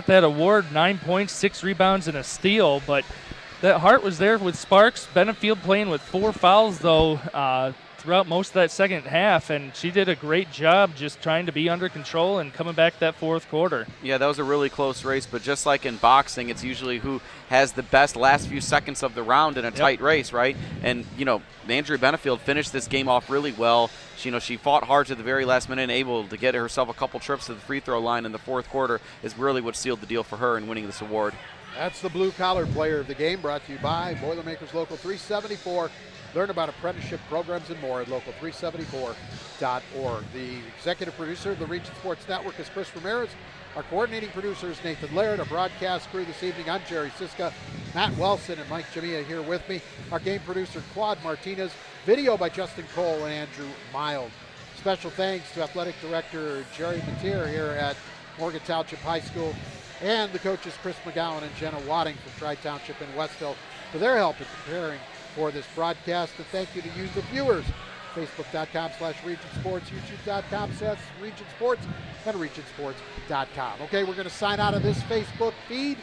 that award, 9 points, 6 rebounds, and a steal, but that heart was there with Sparks. Benenfield playing with 4 fouls, though, throughout most of that second half, and she did a great job just trying to be under control and coming back that fourth quarter. Yeah, that was a really close race, but just like in boxing, it's usually who has the best last few seconds of the round in a tight race, right? And, Andrea Benefield finished this game off really well. She fought hard to the very last minute and able to get herself a couple trips to the free throw line in the fourth quarter is really what sealed the deal for her in winning this award. That's the blue-collar player of the game, brought to you by Boilermakers Local 374. Learn about apprenticeship programs and more at local374.org. The executive producer of the Region Sports Network is Chris Ramirez. Our coordinating producer is Nathan Laird. Our broadcast crew this evening, I'm Jerry Siska, Matt Wilson, and Mike Jamia here with me. Our game producer, Claude Martinez. Video by Justin Cole and Andrew Mild. Special thanks to Athletic Director Jerry Mateer here at Morgan Township High School, and the coaches Chris McGowan and Jenna Wadding from Tri-Township in Westville for their help in preparing for this broadcast. And thank you to you, the viewers. Facebook.com/RegionSports, YouTube.com/RegionSports, and RegionSports.com. Okay, we're going to sign out of this Facebook feed.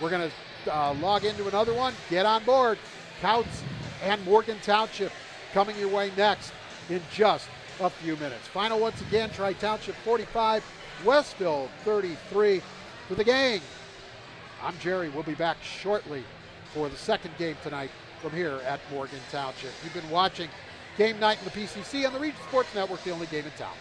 We're going to log into another one. Get on board. Couts and Morgan Township coming your way next in just a few minutes. Final once again, Tri-Township 45, Westville 33. For the gang, I'm Jerry. We'll be back shortly for the second game tonight from here at Morgan Township. You've been watching Game Night in the PCC on the Region Sports Network, the only game in town.